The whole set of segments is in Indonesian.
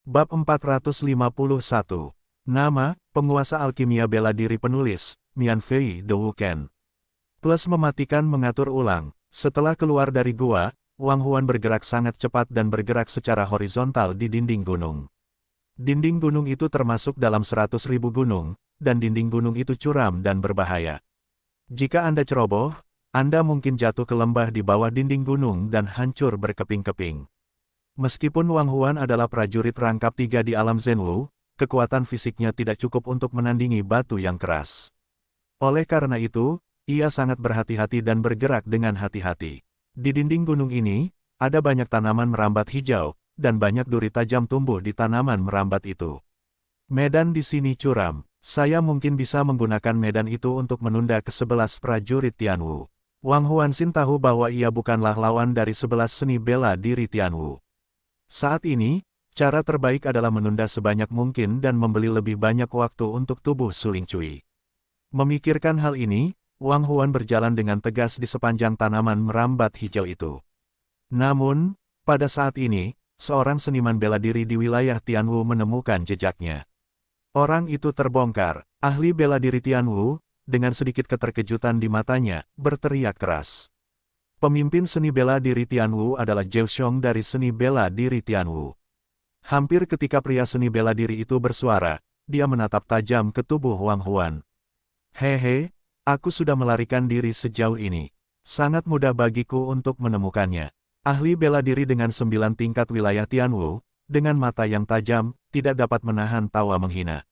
Bab 451. Nama, penguasa alkimia bela diri penulis, Mian Fei De Wuken. Plus mematikan mengatur ulang. Setelah keluar dari gua, Wang Huan bergerak sangat cepat dan bergerak secara horizontal di dinding gunung. Dinding gunung itu termasuk dalam 100.000 gunung, dan dinding gunung itu curam dan berbahaya. Jika Anda ceroboh, Anda mungkin jatuh ke lembah di bawah dinding gunung dan hancur berkeping-keping. Meskipun Wang Huan adalah prajurit rangkap 3 di alam Zhenwu, kekuatan fisiknya tidak cukup untuk menandingi batu yang keras. Oleh karena itu, ia sangat berhati-hati dan bergerak dengan hati-hati. Di dinding gunung ini, ada banyak tanaman merambat hijau, dan banyak duri tajam tumbuh di tanaman merambat itu. Medan di sini curam. Saya mungkin bisa menggunakan medan itu untuk menunda ke-11 prajurit Tianwu. Wang Huanxin tahu bahwa ia bukanlah lawan dari 11 seni bela diri Tianwu. Saat ini, cara terbaik adalah menunda sebanyak mungkin dan membeli lebih banyak waktu untuk tubuh Suling Cui. Memikirkan hal ini, Wang Huan berjalan dengan tegas di sepanjang tanaman merambat hijau itu. Namun, pada saat ini, seorang seniman bela diri di wilayah Tianwu menemukan jejaknya. Orang itu terbongkar. Ahli bela diri Tianwu, dengan sedikit keterkejutan di matanya, berteriak keras. Pemimpin seni bela diri Tianwu adalah Zhou Xiong dari seni bela diri Tianwu. Hampir ketika pria seni bela diri itu bersuara, dia menatap tajam ke tubuh Wang Huan. Hehe, aku sudah melarikan diri sejauh ini. Sangat mudah bagiku untuk menemukannya. Ahli bela diri dengan 9 tingkat wilayah Tianwu, dengan mata yang tajam, tidak dapat menahan tawa menghina.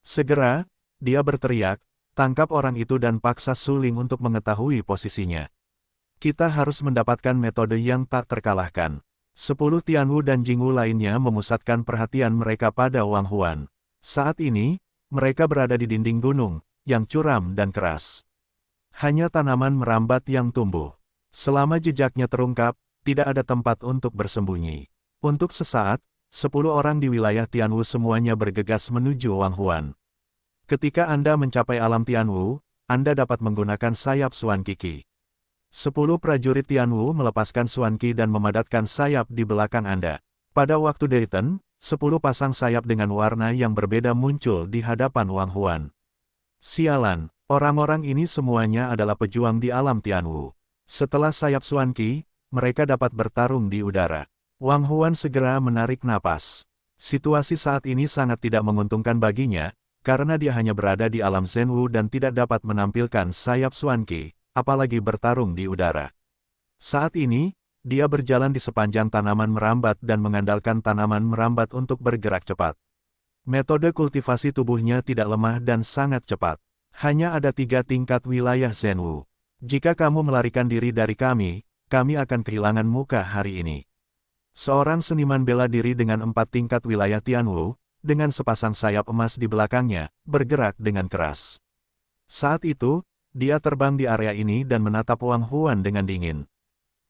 Segera, dia berteriak, tangkap orang itu dan paksa Suling untuk mengetahui posisinya. Kita harus mendapatkan metode yang tak terkalahkan. 10 Tianwu dan Jingwu lainnya memusatkan perhatian mereka pada Wang Huan. Saat ini, mereka berada di dinding gunung, yang curam dan keras. Hanya tanaman merambat yang tumbuh. Selama jejaknya terungkap, tidak ada tempat untuk bersembunyi. Untuk sesaat, 10 orang di wilayah Tianwu semuanya bergegas menuju Wang Huan. Ketika Anda mencapai alam Tianwu, Anda dapat menggunakan sayap Xuan Qi. 10 prajurit Tianwu melepaskan Xuan Qi dan memadatkan sayap di belakang Anda. Pada waktu Dayton, 10 pasang sayap dengan warna yang berbeda muncul di hadapan Wang Huan. Sialan, orang-orang ini semuanya adalah pejuang di alam Tianwu. Setelah sayap Xuan Qi, mereka dapat bertarung di udara. Wang Huan segera menarik napas. Situasi saat ini sangat tidak menguntungkan baginya, karena dia hanya berada di alam Zhenwu dan tidak dapat menampilkan sayap Xuan Qi, apalagi bertarung di udara. Saat ini, dia berjalan di sepanjang tanaman merambat dan mengandalkan tanaman merambat untuk bergerak cepat. Metode kultivasi tubuhnya tidak lemah dan sangat cepat. Hanya ada 3 tingkat wilayah Zhenwu. Jika kamu melarikan diri dari kami akan kehilangan muka hari ini. Seorang seniman bela diri dengan 4 tingkat wilayah Tianwu, dengan sepasang sayap emas di belakangnya, bergerak dengan keras. Saat itu, dia terbang di area ini dan menatap Wang Huan dengan dingin.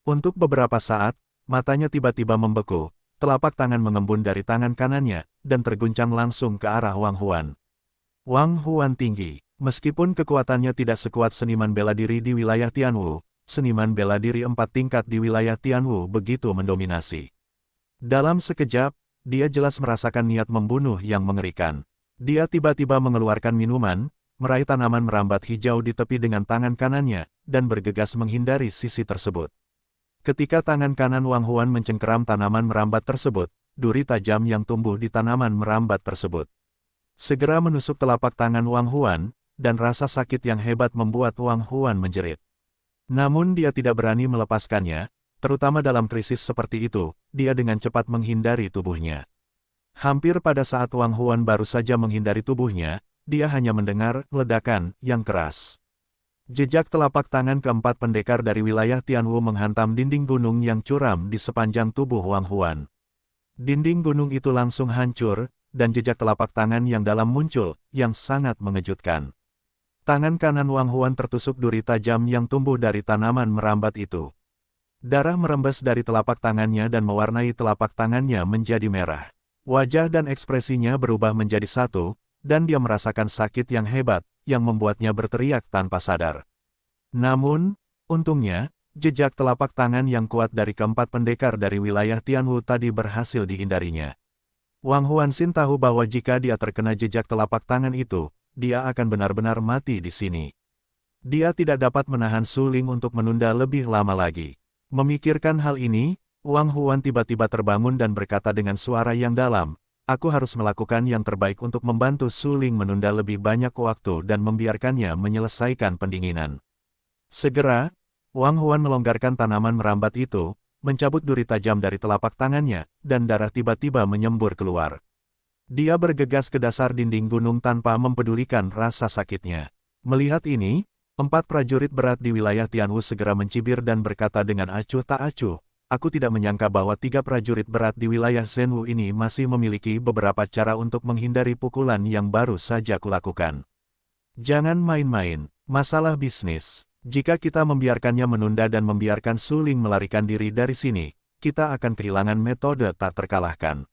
Untuk beberapa saat, matanya tiba-tiba membeku, telapak tangan mengembun dari tangan kanannya, dan terguncang langsung ke arah Wang Huan. Wang Huan tinggi. Meskipun kekuatannya tidak sekuat seniman bela diri di wilayah Tianwu, seniman bela diri 4 tingkat di wilayah Tianwu begitu mendominasi. Dalam sekejap, dia jelas merasakan niat membunuh yang mengerikan. Dia tiba-tiba mengeluarkan minuman, meraih tanaman merambat hijau di tepi dengan tangan kanannya, dan bergegas menghindari sisi tersebut. Ketika tangan kanan Wang Huan mencengkeram tanaman merambat tersebut, duri tajam yang tumbuh di tanaman merambat tersebut segera menusuk telapak tangan Wang Huan, dan rasa sakit yang hebat membuat Wang Huan menjerit. Namun dia tidak berani melepaskannya, terutama dalam krisis seperti itu, dia dengan cepat menghindari tubuhnya. Hampir pada saat Wang Huan baru saja menghindari tubuhnya, dia hanya mendengar ledakan yang keras. Jejak telapak tangan keempat pendekar dari wilayah Tianwu menghantam dinding gunung yang curam di sepanjang tubuh Wang Huan. Dinding gunung itu langsung hancur, dan jejak telapak tangan yang dalam muncul, yang sangat mengejutkan. Tangan kanan Wang Huan tertusuk duri tajam yang tumbuh dari tanaman merambat itu. Darah merembes dari telapak tangannya dan mewarnai telapak tangannya menjadi merah. Wajah dan ekspresinya berubah menjadi satu, dan dia merasakan sakit yang hebat, yang membuatnya berteriak tanpa sadar. Namun, untungnya, jejak telapak tangan yang kuat dari keempat pendekar dari wilayah Tianwu tadi berhasil dihindarinya. Wang Huanxin tahu bahwa jika dia terkena jejak telapak tangan itu, dia akan benar-benar mati di sini. Dia tidak dapat menahan Su Ling untuk menunda lebih lama lagi. Memikirkan hal ini, Wang Huan tiba-tiba terbangun dan berkata dengan suara yang dalam, "Aku harus melakukan yang terbaik untuk membantu Su Ling menunda lebih banyak waktu dan membiarkannya menyelesaikan pendinginan." Segera, Wang Huan melonggarkan tanaman merambat itu, mencabut duri tajam dari telapak tangannya, dan darah tiba-tiba menyembur keluar. Dia bergegas ke dasar dinding gunung tanpa mempedulikan rasa sakitnya. Melihat ini, 4 prajurit berat di wilayah Tianwu segera mencibir dan berkata dengan acuh tak acuh, "Aku tidak menyangka bahwa 3 prajurit berat di wilayah Zhenwu ini masih memiliki beberapa cara untuk menghindari pukulan yang baru saja kulakukan. Jangan main-main, masalah bisnis. Jika kita membiarkannya menunda dan membiarkan Su Ling melarikan diri dari sini, kita akan kehilangan metode tak terkalahkan."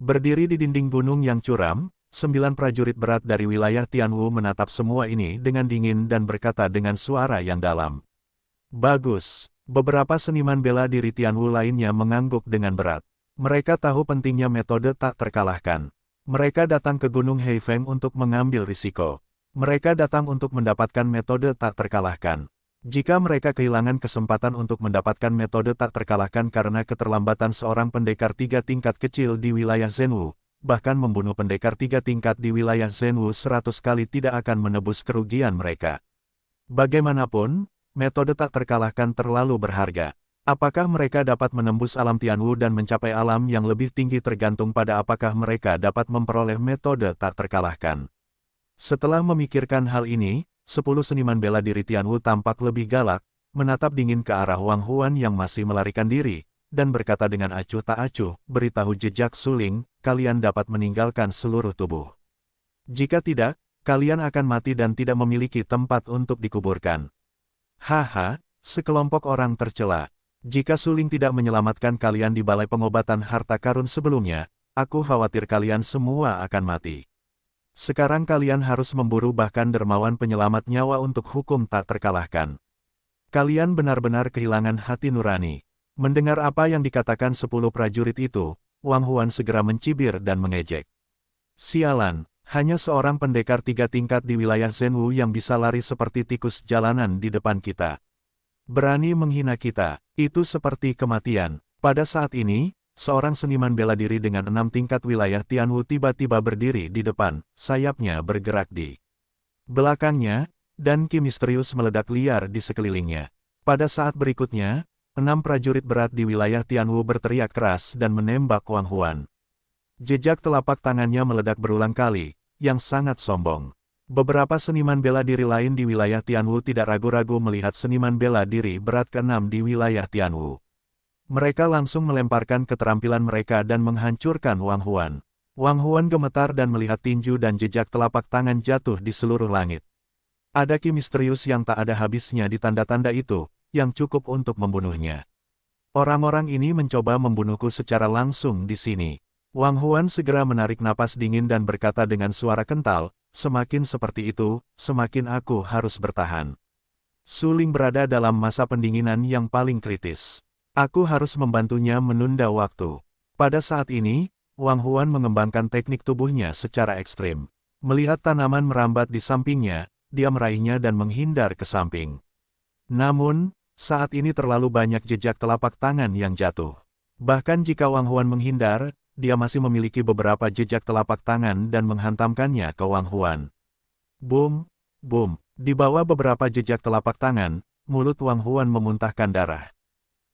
Berdiri di dinding gunung yang curam, 9 prajurit berat dari wilayah Tianwu menatap semua ini dengan dingin dan berkata dengan suara yang dalam. "Bagus." Beberapa seniman bela diri Tianwu lainnya mengangguk dengan berat. Mereka tahu pentingnya metode tak terkalahkan. Mereka datang ke Gunung Heifeng untuk mengambil risiko. Mereka datang untuk mendapatkan metode tak terkalahkan. Jika mereka kehilangan kesempatan untuk mendapatkan metode tak terkalahkan karena keterlambatan seorang pendekar 3 tingkat kecil di wilayah Zhenwu, bahkan membunuh pendekar 3 tingkat di wilayah Zhenwu 100 kali tidak akan menebus kerugian mereka. Bagaimanapun, metode tak terkalahkan terlalu berharga. Apakah mereka dapat menembus alam Tianwu dan mencapai alam yang lebih tinggi tergantung pada apakah mereka dapat memperoleh metode tak terkalahkan. Setelah memikirkan hal ini, 10 seniman bela diri Tianwu tampak lebih galak, menatap dingin ke arah Wang Huan yang masih melarikan diri, dan berkata dengan acuh tak acuh, "Beritahu jejak Su Ling, kalian dapat meninggalkan seluruh tubuh. Jika tidak, kalian akan mati dan tidak memiliki tempat untuk dikuburkan." "Haha," sekelompok orang tercela. "Jika Su Ling tidak menyelamatkan kalian di balai pengobatan harta karun sebelumnya, aku khawatir kalian semua akan mati. Sekarang kalian harus memburu bahkan dermawan penyelamat nyawa untuk hukum tak terkalahkan. Kalian benar-benar kehilangan hati nurani." Mendengar apa yang dikatakan 10 prajurit itu, Wang Huan segera mencibir dan mengejek. "Sialan, hanya seorang pendekar 3 tingkat di wilayah Zhenwu yang bisa lari seperti tikus jalanan di depan kita. Berani menghina kita, itu seperti kematian." Pada saat ini, seorang seniman bela diri dengan 6 tingkat wilayah Tianwu tiba-tiba berdiri di depan, sayapnya bergerak di belakangnya, dan ki misterius meledak liar di sekelilingnya. Pada saat berikutnya, 6 prajurit berat di wilayah Tianwu berteriak keras dan menembak Wang Huan. Jejak telapak tangannya meledak berulang kali, yang sangat sombong. Beberapa seniman bela diri lain di wilayah Tianwu tidak ragu-ragu melihat seniman bela diri berat ke-6 di wilayah Tianwu. Mereka langsung melemparkan keterampilan mereka dan menghancurkan Wang Huan. Wang Huan gemetar dan melihat tinju dan jejak telapak tangan jatuh di seluruh langit. Ada ki misterius yang tak ada habisnya di tanda-tanda itu, yang cukup untuk membunuhnya. "Orang-orang ini mencoba membunuhku secara langsung di sini." Wang Huan segera menarik napas dingin dan berkata dengan suara kental, "Semakin seperti itu, semakin aku harus bertahan. Su Ling berada dalam masa pendinginan yang paling kritis. Aku harus membantunya menunda waktu." Pada saat ini, Wang Huan mengembangkan teknik tubuhnya secara ekstrim. Melihat tanaman merambat di sampingnya, dia meraihnya dan menghindar ke samping. Namun, saat ini terlalu banyak jejak telapak tangan yang jatuh. Bahkan jika Wang Huan menghindar, dia masih memiliki beberapa jejak telapak tangan dan menghantamkannya ke Wang Huan. Boom, boom. Di bawah beberapa jejak telapak tangan, mulut Wang Huan memuntahkan darah.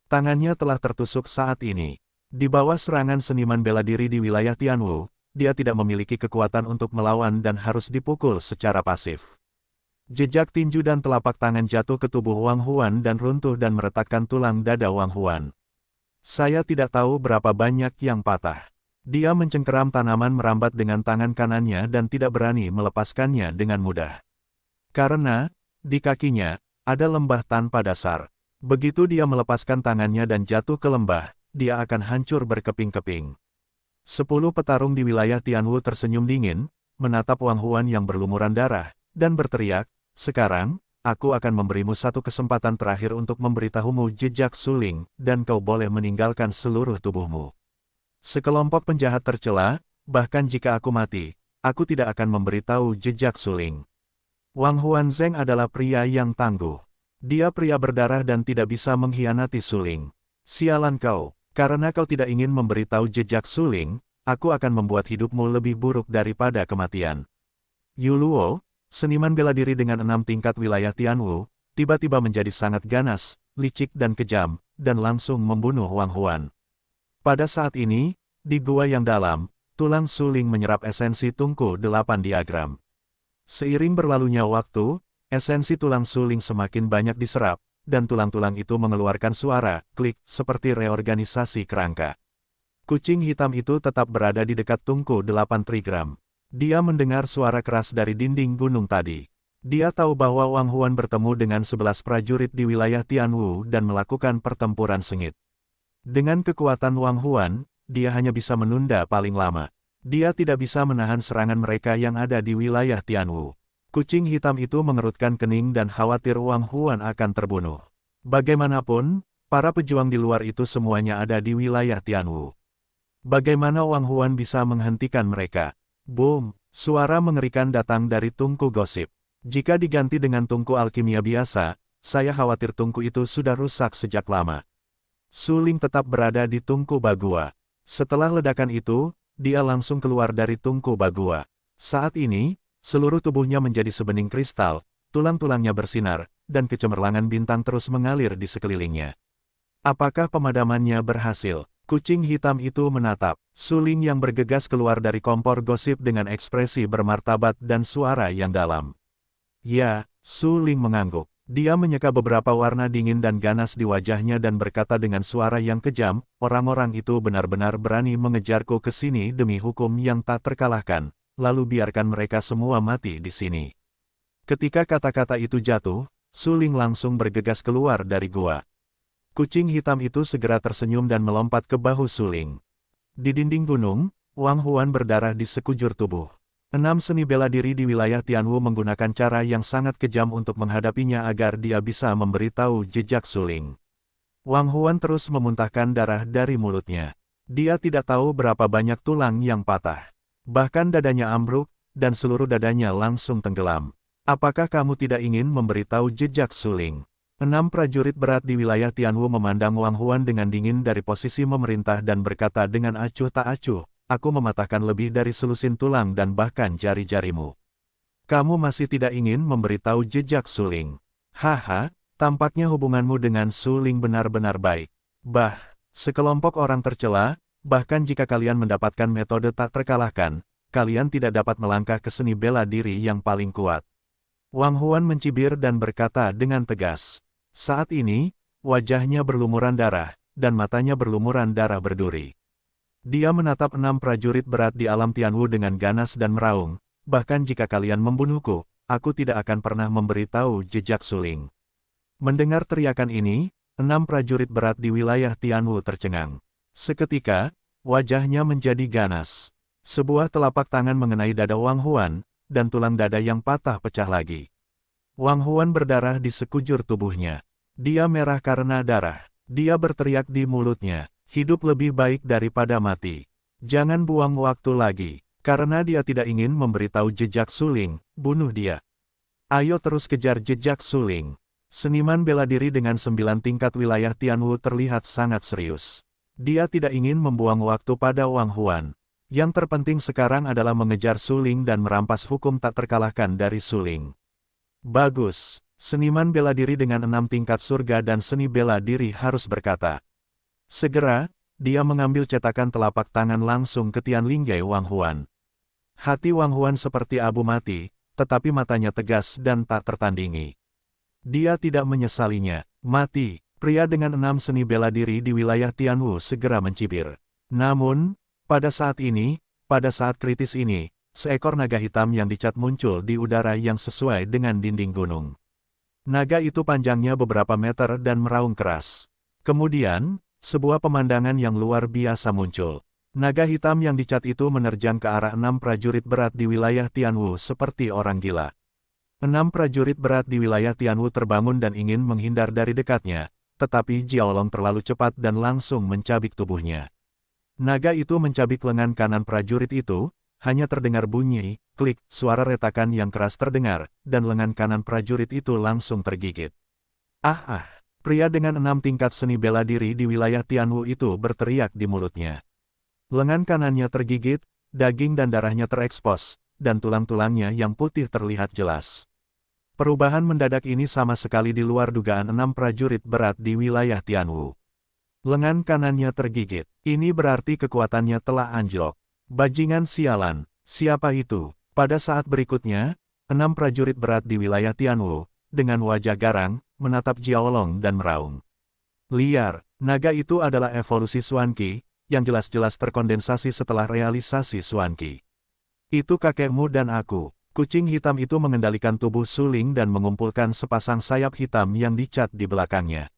Tangannya telah tertusuk saat ini. Di bawah serangan seniman bela diri di wilayah Tianwu, dia tidak memiliki kekuatan untuk melawan dan harus dipukul secara pasif. Jejak tinju dan telapak tangan jatuh ke tubuh Wang Huan dan runtuh dan meretakkan tulang dada Wang Huan. Saya tidak tahu berapa banyak yang patah. Dia mencengkeram tanaman merambat dengan tangan kanannya dan tidak berani melepaskannya dengan mudah. Karena, di kakinya, ada lembah tanpa dasar. Begitu dia melepaskan tangannya dan jatuh ke lembah, dia akan hancur berkeping-keping. 10 petarung di wilayah Tianwu tersenyum dingin, menatap Wang Huan yang berlumuran darah, dan berteriak, "Sekarang, aku akan memberimu satu kesempatan terakhir untuk memberitahumu jejak Su Ling, dan kau boleh meninggalkan seluruh tubuhmu." Sekelompok penjahat tercela, bahkan jika aku mati, aku tidak akan memberitahu jejak suling. Wang Huanzeng adalah pria yang tangguh. Dia pria berdarah dan tidak bisa mengkhianati suling. Sialan kau, karena kau tidak ingin memberitahu jejak suling, aku akan membuat hidupmu lebih buruk daripada kematian. Yu Luo, seniman bela diri dengan 6 tingkat wilayah Tianwu, tiba-tiba menjadi sangat ganas, licik dan kejam, dan langsung membunuh Wang Huan. Pada saat ini, di gua yang dalam, tulang suling menyerap esensi tungku 8 diagram. Seiring berlalunya waktu, esensi tulang suling semakin banyak diserap, dan tulang-tulang itu mengeluarkan suara, klik, seperti reorganisasi kerangka. Kucing hitam itu tetap berada di dekat tungku 8 trigram. Dia mendengar suara keras dari dinding gunung tadi. Dia tahu bahwa Wang Huan bertemu dengan 11 prajurit di wilayah Tianwu dan melakukan pertempuran sengit. Dengan kekuatan Wang Huan, dia hanya bisa menunda paling lama. Dia tidak bisa menahan serangan mereka yang ada di wilayah Tianwu. Kucing hitam itu mengerutkan kening dan khawatir Wang Huan akan terbunuh. Bagaimanapun, para pejuang di luar itu semuanya ada di wilayah Tianwu. Bagaimana Wang Huan bisa menghentikan mereka? Boom! Suara mengerikan datang dari tungku gosip. Jika diganti dengan tungku alkimia biasa, saya khawatir tungku itu sudah rusak sejak lama. Suling tetap berada di tungku Bagua. Setelah ledakan itu, dia langsung keluar dari tungku Bagua. Saat ini, seluruh tubuhnya menjadi sebening kristal, tulang-tulangnya bersinar, dan kecemerlangan bintang terus mengalir di sekelilingnya. Apakah pemadamannya berhasil? Kucing hitam itu menatap. Suling yang bergegas keluar dari kompor gosip dengan ekspresi bermartabat dan suara yang dalam. Ya, Suling mengangguk. Dia menyeka beberapa warna dingin dan ganas di wajahnya dan berkata dengan suara yang kejam, orang-orang itu benar-benar berani mengejarku ke sini demi hukum yang tak terkalahkan, lalu biarkan mereka semua mati di sini. Ketika kata-kata itu jatuh, Suling langsung bergegas keluar dari gua. Kucing hitam itu segera tersenyum dan melompat ke bahu Suling. Di dinding gunung, Wang Huan berdarah di sekujur tubuh. 6 seni bela diri di wilayah Tianwu menggunakan cara yang sangat kejam untuk menghadapinya agar dia bisa memberitahu jejak Suling. Wang Huan terus memuntahkan darah dari mulutnya. Dia tidak tahu berapa banyak tulang yang patah. Bahkan dadanya ambruk, dan seluruh dadanya langsung tenggelam. Apakah kamu tidak ingin memberitahu jejak Suling? 6 prajurit berat di wilayah Tianwu memandang Wang Huan dengan dingin dari posisi memerintah dan berkata dengan acuh tak acuh, aku mematahkan lebih dari selusin tulang dan bahkan jari-jarimu. Kamu masih tidak ingin memberitahu jejak Suling? Haha, tampaknya hubunganmu dengan Suling benar-benar baik. Bah, sekelompok orang tercela, bahkan jika kalian mendapatkan metode tak terkalahkan, kalian tidak dapat melangkah ke seni bela diri yang paling kuat. Wang Huan mencibir dan berkata dengan tegas. Saat ini, wajahnya berlumuran darah, dan matanya berlumuran darah berduri. Dia menatap 6 prajurit berat di alam Tianwu dengan ganas dan meraung, bahkan jika kalian membunuhku, aku tidak akan pernah memberitahu jejak Suling. Mendengar teriakan ini, 6 prajurit berat di wilayah Tianwu tercengang. Seketika, wajahnya menjadi ganas. Sebuah telapak tangan mengenai dada Wang Huan, dan tulang dada yang patah pecah lagi. Wang Huan berdarah di sekujur tubuhnya. Dia merah karena darah. Dia berteriak di mulutnya, hidup lebih baik daripada mati. Jangan buang waktu lagi. Karena dia tidak ingin memberitahu jejak Suling, bunuh dia. Ayo terus kejar jejak Suling. Seniman bela diri dengan 9 tingkat wilayah Tianwu terlihat sangat serius. Dia tidak ingin membuang waktu pada Wang Huan. Yang terpenting sekarang adalah mengejar Suling dan merampas hukum tak terkalahkan dari Suling. Bagus. Seniman bela diri dengan 6 tingkat surga dan seni bela diri harus berkata. Segera, dia mengambil cetakan telapak tangan langsung ke Tianlinggai Wang Huan. Hati Wang Huan seperti abu mati, tetapi matanya tegas dan tak tertandingi. Dia tidak menyesalinya. Mati, pria dengan 6 seni bela diri di wilayah Tianwu segera mencibir. Namun, pada saat kritis ini, seekor naga hitam yang dicat muncul di udara yang sesuai dengan dinding gunung. Naga itu panjangnya beberapa meter dan meraung keras. Kemudian, sebuah pemandangan yang luar biasa muncul. Naga hitam yang dicat itu menerjang ke arah 6 prajurit berat di wilayah Tianwu seperti orang gila. 6 prajurit berat di wilayah Tianwu terbangun dan ingin menghindar dari dekatnya, tetapi Jiaolong terlalu cepat dan langsung mencabik tubuhnya. Naga itu mencabik lengan kanan prajurit itu, hanya terdengar bunyi, klik, suara retakan yang keras terdengar, dan lengan kanan prajurit itu langsung tergigit. Ah! Pria dengan 6 tingkat seni bela diri di wilayah Tianwu itu berteriak di mulutnya. Lengan kanannya tergigit, daging dan darahnya terekspos, dan tulang-tulangnya yang putih terlihat jelas. Perubahan mendadak ini sama sekali di luar dugaan 6 prajurit berat di wilayah Tianwu. Lengan kanannya tergigit. Ini berarti kekuatannya telah anjlok. Bajingan sialan. Siapa itu? Pada saat berikutnya, 6 prajurit berat di wilayah Tianwu, dengan wajah garang, menatap Jiaolong dan meraung. Liar, naga itu adalah evolusi Xuanqi, yang jelas-jelas terkondensasi setelah realisasi Xuanqi. Itu kakekmu dan aku. Kucing hitam itu mengendalikan tubuh Suling dan mengumpulkan sepasang sayap hitam yang dicat di belakangnya.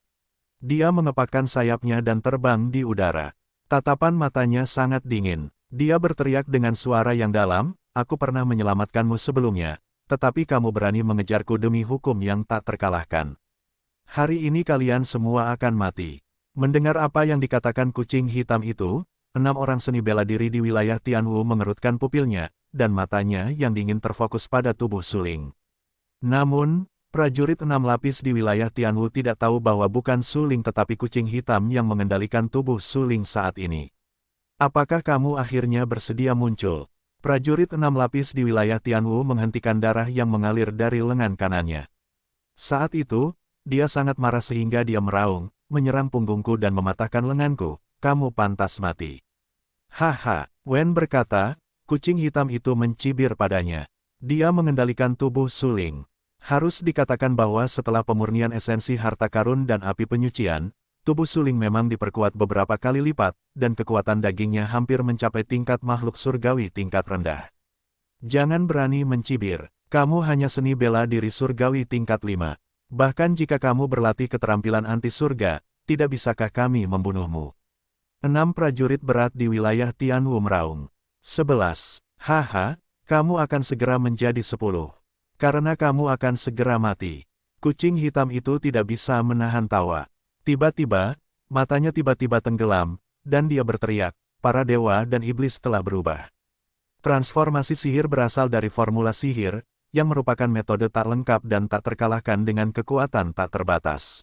Dia mengepakkan sayapnya dan terbang di udara. Tatapan matanya sangat dingin. Dia berteriak dengan suara yang dalam, "Aku pernah menyelamatkanmu sebelumnya, tetapi kamu berani mengejarku demi hukum yang tak terkalahkan. Hari ini kalian semua akan mati." Mendengar apa yang dikatakan kucing hitam itu, 6 orang seni bela diri di wilayah Tianwu mengerutkan pupilnya, dan matanya yang dingin terfokus pada tubuh Suling. Namun, prajurit 6 lapis di wilayah Tianwu tidak tahu bahwa bukan Suling tetapi kucing hitam yang mengendalikan tubuh Suling saat ini. Apakah kamu akhirnya bersedia muncul? Prajurit 6 lapis di wilayah Tianwu menghentikan darah yang mengalir dari lengan kanannya. Saat itu, dia sangat marah sehingga dia meraung, "Menyerang punggungku dan mematahkan lenganku, kamu pantas mati." Haha, Wen berkata, kucing hitam itu mencibir padanya. Dia mengendalikan tubuh Suling. Harus dikatakan bahwa setelah pemurnian esensi harta karun dan api penyucian, tubuh Suling memang diperkuat beberapa kali lipat, dan kekuatan dagingnya hampir mencapai tingkat makhluk surgawi tingkat rendah. Jangan berani mencibir, kamu hanya seni bela diri surgawi tingkat 5. Bahkan jika kamu berlatih keterampilan anti surga, tidak bisakah kami membunuhmu? 6 prajurit berat di wilayah Tianwu meraung. 11. Haha, kamu akan segera menjadi 10. Karena kamu akan segera mati. Kucing hitam itu tidak bisa menahan tawa. Tiba-tiba, matanya tiba-tiba tenggelam, dan dia berteriak, "Para dewa dan iblis telah berubah." Transformasi sihir berasal dari formula sihir, yang merupakan metode tak lengkap dan tak terkalahkan dengan kekuatan tak terbatas.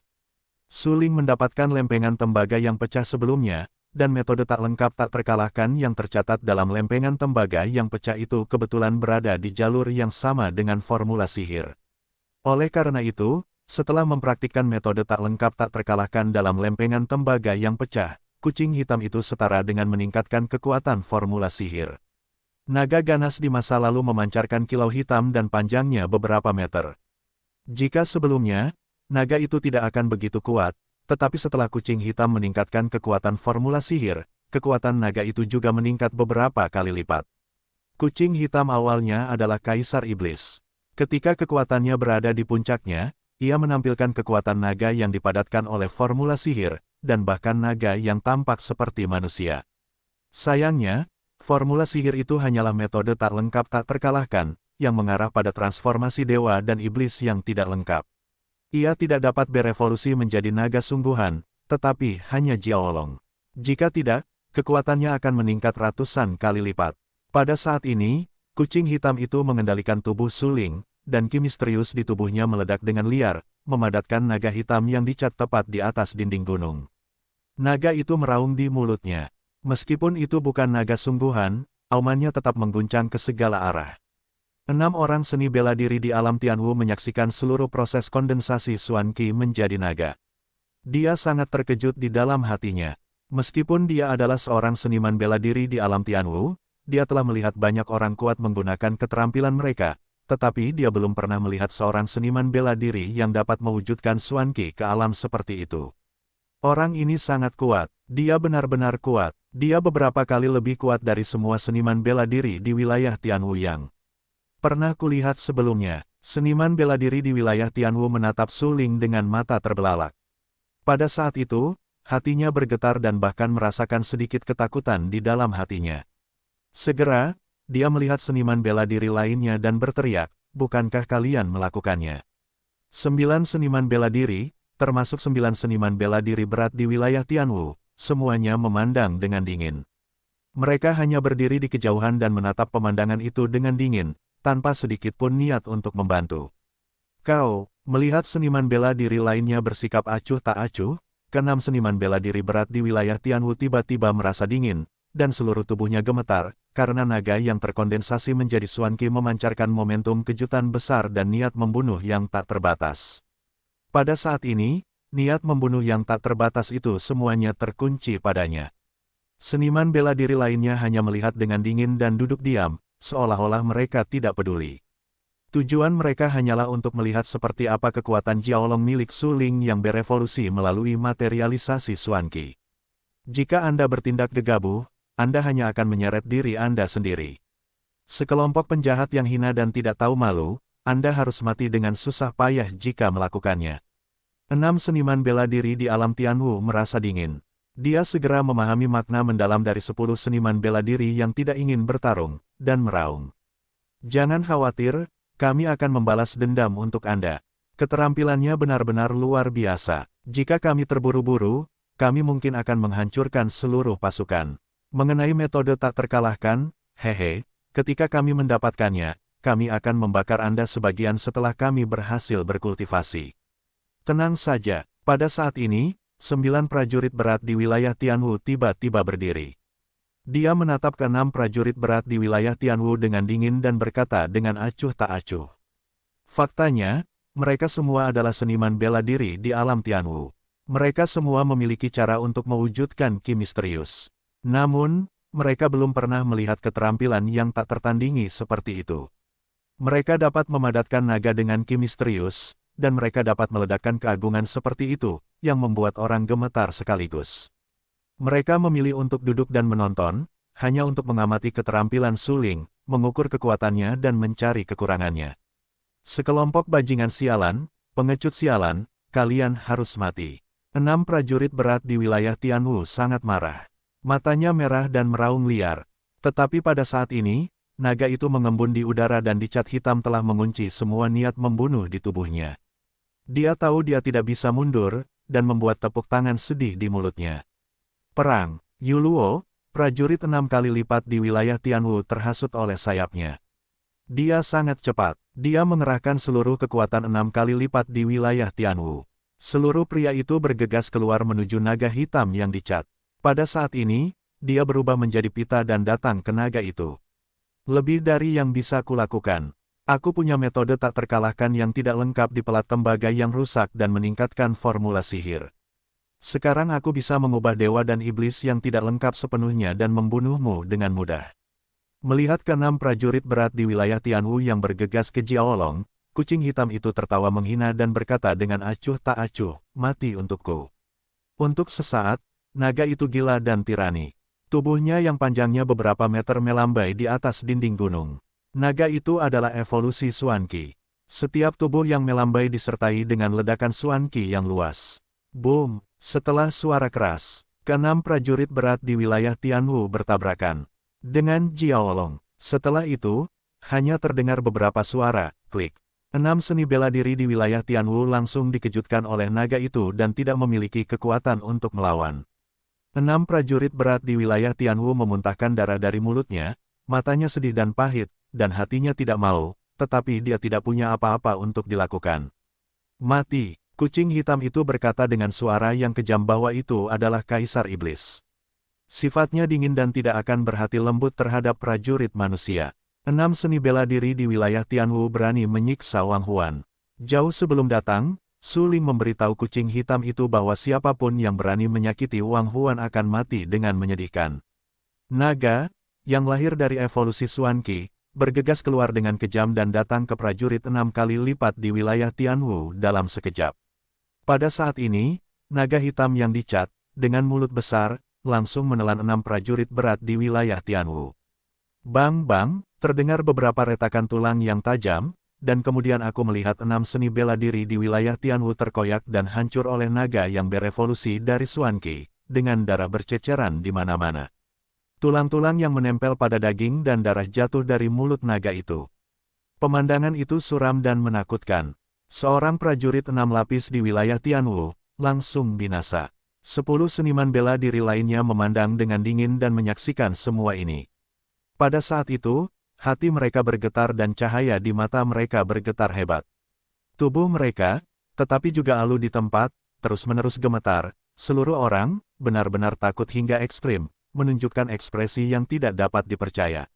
Suling mendapatkan lempengan tembaga yang pecah sebelumnya, dan metode tak lengkap tak terkalahkan yang tercatat dalam lempengan tembaga yang pecah itu kebetulan berada di jalur yang sama dengan formula sihir. Oleh karena itu, setelah mempraktikkan metode tak lengkap tak terkalahkan dalam lempengan tembaga yang pecah, kucing hitam itu setara dengan meningkatkan kekuatan formula sihir. Naga ganas di masa lalu memancarkan kilau hitam dan panjangnya beberapa meter. Jika sebelumnya, naga itu tidak akan begitu kuat, tetapi setelah kucing hitam meningkatkan kekuatan formula sihir, kekuatan naga itu juga meningkat beberapa kali lipat. Kucing hitam awalnya adalah Kaisar Iblis. Ketika kekuatannya berada di puncaknya, ia menampilkan kekuatan naga yang dipadatkan oleh formula sihir, dan bahkan naga yang tampak seperti manusia. Sayangnya, formula sihir itu hanyalah metode tak lengkap tak terkalahkan, yang mengarah pada transformasi dewa dan iblis yang tidak lengkap. Ia tidak dapat berevolusi menjadi naga sungguhan, tetapi hanya Jiaolong. Jika tidak, kekuatannya akan meningkat ratusan kali lipat. Pada saat ini, kucing hitam itu mengendalikan tubuh Suling, dan ki misterius di tubuhnya meledak dengan liar, memadatkan naga hitam yang dicat tepat di atas dinding gunung. Naga itu meraung di mulutnya. Meskipun itu bukan naga sungguhan, aumannya tetap mengguncang ke segala arah. 6 orang seni bela diri di alam Tianwu menyaksikan seluruh proses kondensasi Xuanqi menjadi naga. Dia sangat terkejut di dalam hatinya. Meskipun dia adalah seorang seniman bela diri di alam Tianwu, dia telah melihat banyak orang kuat menggunakan keterampilan mereka, tetapi dia belum pernah melihat seorang seniman bela diri yang dapat mewujudkan Xuanqi ke alam seperti itu. Orang ini sangat kuat, dia benar-benar kuat, dia beberapa kali lebih kuat dari semua seniman bela diri di wilayah Tianwu yang pernah kulihat sebelumnya. Seniman bela diri di wilayah Tianwu menatap Suling dengan mata terbelalak. Pada saat itu, hatinya bergetar dan bahkan merasakan sedikit ketakutan di dalam hatinya. Segera, dia melihat seniman bela diri lainnya dan berteriak, "Bukankah kalian melakukannya?" 9 seniman bela diri, termasuk 9 seniman bela diri berat di wilayah Tianwu, semuanya memandang dengan dingin. Mereka hanya berdiri di kejauhan dan menatap pemandangan itu dengan dingin, tanpa sedikit pun niat untuk membantu. Kau, melihat seniman bela diri lainnya bersikap acuh tak acuh, keenam seniman bela diri berat di wilayah Tianwu tiba-tiba merasa dingin, dan seluruh tubuhnya gemetar, karena naga yang terkondensasi menjadi Xuan Qi memancarkan momentum kejutan besar dan niat membunuh yang tak terbatas. Pada saat ini, niat membunuh yang tak terbatas itu semuanya terkunci padanya. Seniman bela diri lainnya hanya melihat dengan dingin dan duduk diam, seolah-olah mereka tidak peduli. Tujuan mereka hanyalah untuk melihat seperti apa kekuatan Jiaolong milik Su Ling yang berevolusi melalui materialisasi Xuan Qi. Jika Anda bertindak gegabah, Anda hanya akan menyeret diri Anda sendiri. Sekelompok penjahat yang hina dan tidak tahu malu, Anda harus mati dengan susah payah jika melakukannya. 6 seniman bela diri di alam Tianwu merasa dingin. Dia segera memahami makna mendalam dari 10 seniman bela diri yang tidak ingin bertarung, dan meraung. Jangan khawatir, kami akan membalas dendam untuk Anda. Keterampilannya benar-benar luar biasa. Jika kami terburu-buru, kami mungkin akan menghancurkan seluruh pasukan. Mengenai metode tak terkalahkan, hehe, ketika kami mendapatkannya, kami akan membakar Anda sebagian setelah kami berhasil berkultivasi. Tenang saja, pada saat ini, 9 prajurit berat di wilayah Tianwu tiba-tiba berdiri. Dia menatap ke-6 prajurit berat di wilayah Tianwu dengan dingin dan berkata dengan acuh tak acuh. Faktanya, mereka semua adalah seniman bela diri di alam Tianwu. Mereka semua memiliki cara untuk mewujudkan Qi misterius. Namun, mereka belum pernah melihat keterampilan yang tak tertandingi seperti itu. Mereka dapat memadatkan naga dengan Qi misterius, dan mereka dapat meledakkan keagungan seperti itu, yang membuat orang gemetar sekaligus. Mereka memilih untuk duduk dan menonton, hanya untuk mengamati keterampilan Su Ling, mengukur kekuatannya dan mencari kekurangannya. Sekelompok bajingan sialan, pengecut sialan, kalian harus mati. 6 prajurit berat di wilayah Tianwu sangat marah. Matanya merah dan meraung liar. Tetapi pada saat ini, naga itu mengembun di udara dan dicat hitam telah mengunci semua niat membunuh di tubuhnya. Dia tahu dia tidak bisa mundur, dan membuat tepuk tangan sedih di mulutnya. Perang, Yuluo, prajurit 6 kali lipat di wilayah Tianwu terhasut oleh sayapnya. Dia sangat cepat, dia mengerahkan seluruh kekuatan 6 kali lipat di wilayah Tianwu. Seluruh pria itu bergegas keluar menuju naga hitam yang dicat. Pada saat ini, dia berubah menjadi pita dan datang ke naga itu. Lebih dari yang bisa kulakukan. Aku punya metode tak terkalahkan yang tidak lengkap di pelat tembaga yang rusak dan meningkatkan formula sihir. Sekarang aku bisa mengubah dewa dan iblis yang tidak lengkap sepenuhnya dan membunuhmu dengan mudah. Melihat ke-6 prajurit berat di wilayah Tianwu yang bergegas ke Jiaolong, kucing hitam itu tertawa menghina dan berkata dengan acuh tak acuh, mati untukku. Untuk sesaat, naga itu gila dan tirani. Tubuhnya yang panjangnya beberapa meter melambai di atas dinding gunung. Naga itu adalah evolusi Xuan Qi. Setiap tubuh yang melambai disertai dengan ledakan Xuan Qi yang luas. Boom! Setelah suara keras, ke-6 prajurit berat di wilayah Tianwu bertabrakan dengan Jiaolong. Setelah itu, hanya terdengar beberapa suara, klik. 6 seni bela diri di wilayah Tianwu langsung dikejutkan oleh naga itu dan tidak memiliki kekuatan untuk melawan. 6 prajurit berat di wilayah Tianwu memuntahkan darah dari mulutnya, matanya sedih dan pahit, dan hatinya tidak mau, tetapi dia tidak punya apa-apa untuk dilakukan. Mati, kucing hitam itu berkata dengan suara yang kejam bahwa itu adalah Kaisar Iblis. Sifatnya dingin dan tidak akan berhati lembut terhadap prajurit manusia. 6 seni bela diri di wilayah Tianwu berani menyiksa Wang Huan. Jauh sebelum datang, Su Ling memberitahu kucing hitam itu bahwa siapapun yang berani menyakiti Wang Huan akan mati dengan menyedihkan. Naga, yang lahir dari evolusi Xuan Qi, bergegas keluar dengan kejam dan datang ke prajurit 6 kali lipat di wilayah Tianwu dalam sekejap. Pada saat ini, naga hitam yang dicat, dengan mulut besar, langsung menelan 6 prajurit berat di wilayah Tianwu. Bang-bang, terdengar beberapa retakan tulang yang tajam, dan kemudian aku melihat 6 seni bela diri di wilayah Tianwu terkoyak dan hancur oleh naga yang berevolusi dari Xuan Qi, dengan darah berceceran di mana-mana. Tulang-tulang yang menempel pada daging dan darah jatuh dari mulut naga itu. Pemandangan itu suram dan menakutkan. Seorang prajurit 6 lapis di wilayah Tianwu langsung binasa. 10 seniman bela diri lainnya memandang dengan dingin dan menyaksikan semua ini. Pada saat itu, hati mereka bergetar dan cahaya di mata mereka bergetar hebat. Tubuh mereka, tetapi juga alu di tempat, terus-menerus gemetar. Seluruh orang, benar-benar takut hingga ekstrim, menunjukkan ekspresi yang tidak dapat dipercaya.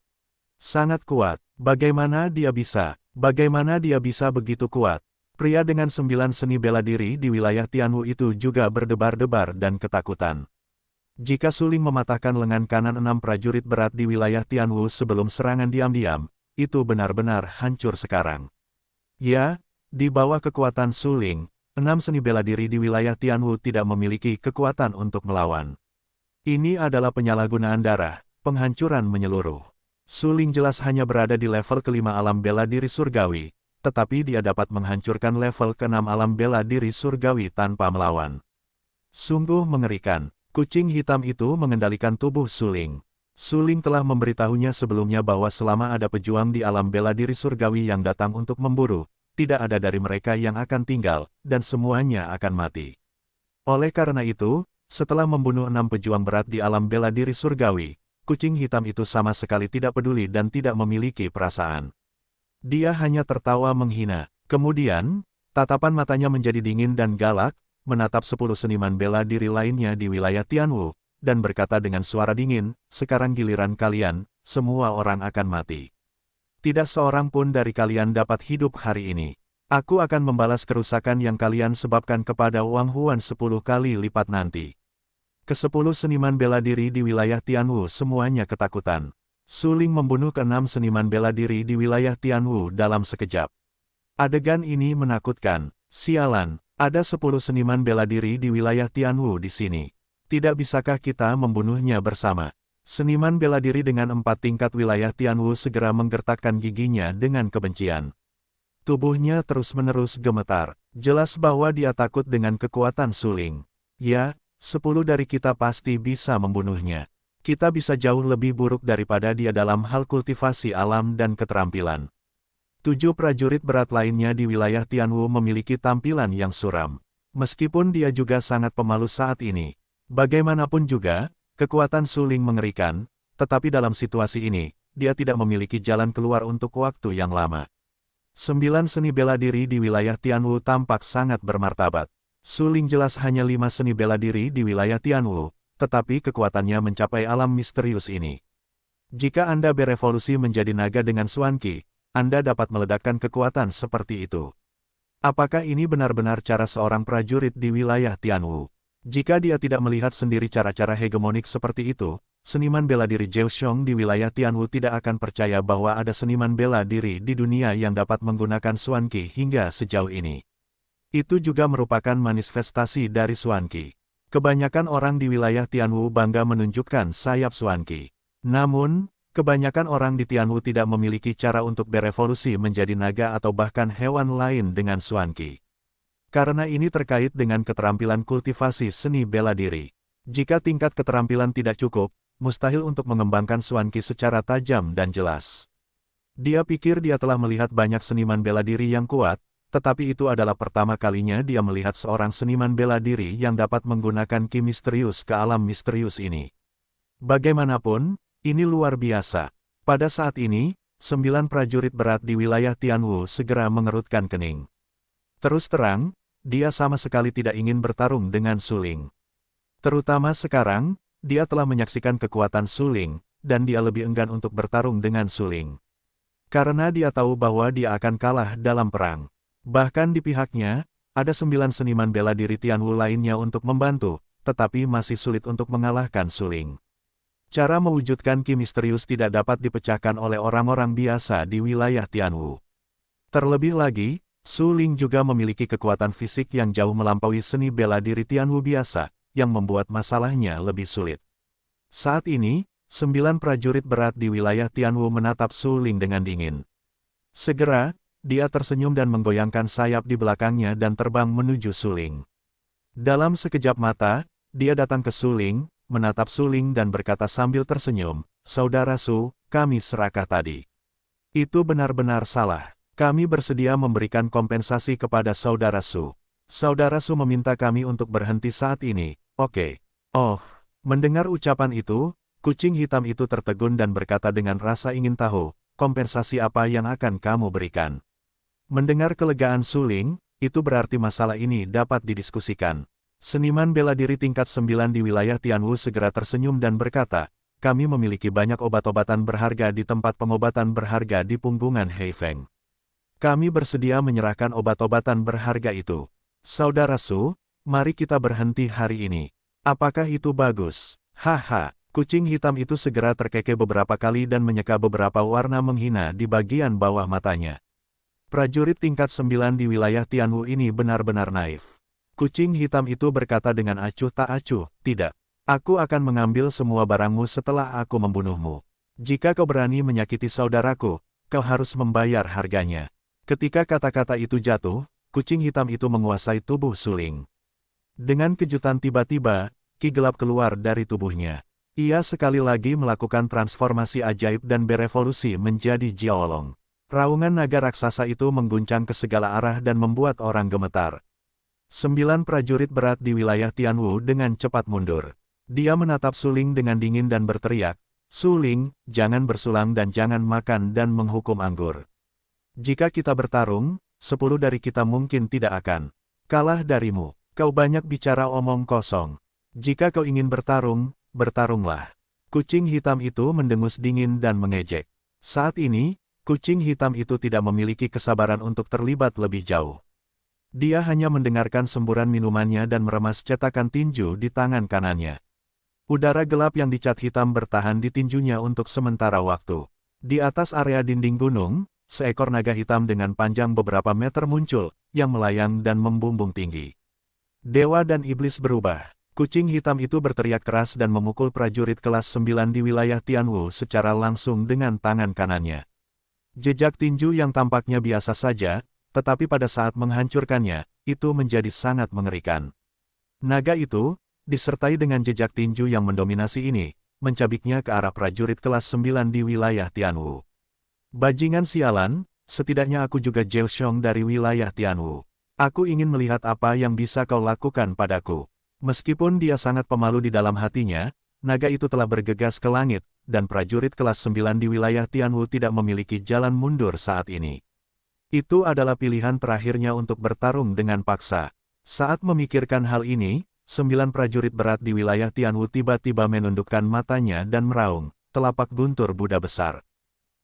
Sangat kuat. Bagaimana dia bisa? Bagaimana dia bisa begitu kuat? Pria dengan 9 seni bela diri di wilayah Tianwu itu juga berdebar-debar dan ketakutan. Jika Suling mematahkan lengan kanan 6 prajurit berat di wilayah Tianwu sebelum serangan diam-diam, itu benar-benar hancur sekarang. Ya, di bawah kekuatan Suling, 6 seni bela diri di wilayah Tianwu tidak memiliki kekuatan untuk melawan. Ini adalah penyalahgunaan darah, penghancuran menyeluruh. Suling jelas hanya berada di level kelima alam bela diri surgawi, tetapi dia dapat menghancurkan level ke-6 alam bela diri surgawi tanpa melawan. Sungguh mengerikan, kucing hitam itu mengendalikan tubuh Suling. Suling telah memberitahunya sebelumnya bahwa selama ada pejuang di alam bela diri surgawi yang datang untuk memburu, tidak ada dari mereka yang akan tinggal, dan semuanya akan mati. Oleh karena itu, setelah membunuh 6 pejuang berat di alam bela diri surgawi, kucing hitam itu sama sekali tidak peduli dan tidak memiliki perasaan. Dia hanya tertawa menghina. Kemudian, tatapan matanya menjadi dingin dan galak, menatap 10 seniman bela diri lainnya di wilayah Tianwu, dan berkata dengan suara dingin, "Sekarang giliran kalian, semua orang akan mati. Tidak seorang pun dari kalian dapat hidup hari ini. Aku akan membalas kerusakan yang kalian sebabkan kepada Wang Huan 10 kali lipat nanti." Ke-10 seniman bela diri di wilayah Tianwu semuanya ketakutan. Suling membunuh ke-6 seniman bela diri di wilayah Tianwu dalam sekejap. Adegan ini menakutkan. Sialan, ada 10 seniman bela diri di wilayah Tianwu di sini. Tidak bisakah kita membunuhnya bersama? Seniman bela diri dengan 4 tingkat wilayah Tianwu segera menggertakkan giginya dengan kebencian. Tubuhnya terus-menerus gemetar. Jelas bahwa dia takut dengan kekuatan Suling. Ya, 10 dari kita pasti bisa membunuhnya. Kita bisa jauh lebih buruk daripada dia dalam hal kultivasi alam dan keterampilan. 7 prajurit berat lainnya di wilayah Tianwu memiliki tampilan yang suram. Meskipun dia juga sangat pemalu saat ini. Bagaimanapun juga, kekuatan Suling mengerikan, tetapi dalam situasi ini, dia tidak memiliki jalan keluar untuk waktu yang lama. 9 seni bela diri di wilayah Tianwu tampak sangat bermartabat. Suling jelas hanya 5 seni bela diri di wilayah Tianwu, tetapi kekuatannya mencapai alam misterius ini. Jika Anda berevolusi menjadi naga dengan Xuanqi, Anda dapat meledakkan kekuatan seperti itu. Apakah ini benar-benar cara seorang prajurit di wilayah Tianwu? Jika dia tidak melihat sendiri cara-cara hegemonik seperti itu, seniman bela diri Zhao Xiong di wilayah Tianwu tidak akan percaya bahwa ada seniman bela diri di dunia yang dapat menggunakan Xuanqi hingga sejauh ini. Itu juga merupakan manifestasi dari Xuanqi. Kebanyakan orang di wilayah Tianwu bangga menunjukkan sayap Xuanqi. Namun, kebanyakan orang di Tianwu tidak memiliki cara untuk berevolusi menjadi naga atau bahkan hewan lain dengan Xuanqi. Karena ini terkait dengan keterampilan kultivasi seni bela diri. Jika tingkat keterampilan tidak cukup, mustahil untuk mengembangkan Xuanqi secara tajam dan jelas. Dia pikir dia telah melihat banyak seniman bela diri yang kuat, tetapi itu adalah pertama kalinya dia melihat seorang seniman bela diri yang dapat menggunakan ki misterius ke alam misterius ini. Bagaimanapun, ini luar biasa. Pada saat ini, 9 prajurit berat di wilayah Tianwu segera mengerutkan kening. Terus terang, dia sama sekali tidak ingin bertarung dengan Suling. Terutama sekarang, dia telah menyaksikan kekuatan Suling, dan dia lebih enggan untuk bertarung dengan Suling. Karena dia tahu bahwa dia akan kalah dalam perang. Bahkan di pihaknya, ada 9 seniman bela diri Tianwu lainnya untuk membantu, tetapi masih sulit untuk mengalahkan Suling. Cara mewujudkan ki misterius tidak dapat dipecahkan oleh orang-orang biasa di wilayah Tianwu. Terlebih lagi, Suling juga memiliki kekuatan fisik yang jauh melampaui seni bela diri Tianwu biasa, yang membuat masalahnya lebih sulit. Saat ini, 9 prajurit berat di wilayah Tianwu menatap Suling dengan dingin. Segera, dia tersenyum dan menggoyangkan sayap di belakangnya dan terbang menuju Suling. Dalam sekejap mata, dia datang ke Suling, menatap Suling dan berkata sambil tersenyum, "Saudara Su, kami serakah tadi. Itu benar-benar salah. Kami bersedia memberikan kompensasi kepada Saudara Su. Saudara Su meminta kami untuk berhenti saat ini, Oke. Oh, mendengar ucapan itu, kucing hitam itu tertegun dan berkata dengan rasa ingin tahu, kompensasi apa yang akan kamu berikan. Mendengar kelegaan Suling, itu berarti masalah ini dapat didiskusikan. Seniman bela diri tingkat 9 di wilayah Tianwu segera tersenyum dan berkata, kami memiliki banyak obat-obatan berharga di tempat pengobatan berharga di punggungan Heifeng. Kami bersedia menyerahkan obat-obatan berharga itu. Saudara Su, mari kita berhenti hari ini. Apakah itu bagus? Haha, kucing hitam itu segera terkekeh beberapa kali dan menyeka beberapa warna menghina di bagian bawah matanya. Prajurit tingkat 9 di wilayah Tianwu ini benar-benar naif. Kucing hitam itu berkata dengan acuh tak acuh, tidak. Aku akan mengambil semua barangmu setelah aku membunuhmu. Jika kau berani menyakiti saudaraku, kau harus membayar harganya. Ketika kata-kata itu jatuh, kucing hitam itu menguasai tubuh Suling. Dengan kejutan tiba-tiba, Ki gelap keluar dari tubuhnya. Ia sekali lagi melakukan transformasi ajaib dan berevolusi menjadi Jiaolong. Raungan naga raksasa itu mengguncang ke segala arah dan membuat orang gemetar. 9 prajurit berat di wilayah Tianwu dengan cepat mundur. Dia menatap Suling dengan dingin dan berteriak, Suling, jangan bersulang dan jangan makan dan menghukum anggur. Jika kita bertarung, 10 dari kita mungkin tidak akan kalah darimu. Kau banyak bicara omong kosong. Jika kau ingin bertarung, bertarunglah. Kucing hitam itu mendengus dingin dan mengejek. Saat ini, kucing hitam itu tidak memiliki kesabaran untuk terlibat lebih jauh. Dia hanya mendengarkan semburan minumannya dan meremas cetakan tinju di tangan kanannya. Udara gelap yang dicat hitam bertahan di tinjunya untuk sementara waktu. Di atas area dinding gunung, seekor naga hitam dengan panjang beberapa meter muncul, yang melayang dan membumbung tinggi. Dewa dan iblis berubah. Kucing hitam itu berteriak keras dan memukul prajurit kelas 9 di wilayah Tianwu secara langsung dengan tangan kanannya. Jejak tinju yang tampaknya biasa saja, tetapi pada saat menghancurkannya, itu menjadi sangat mengerikan. Naga itu, disertai dengan jejak tinju yang mendominasi ini, mencabiknya ke arah prajurit kelas 9 di wilayah Tianwu. Bajingan sialan, setidaknya aku juga Jiao Xiong dari wilayah Tianwu. Aku ingin melihat apa yang bisa kau lakukan padaku. Meskipun dia sangat pemalu di dalam hatinya, naga itu telah bergegas ke langit, dan prajurit kelas 9 di wilayah Tianwu tidak memiliki jalan mundur saat ini. Itu adalah pilihan terakhirnya untuk bertarung dengan paksa. Saat memikirkan hal ini, 9 prajurit berat di wilayah Tianwu tiba-tiba menundukkan matanya dan meraung, telapak guntur Buddha besar.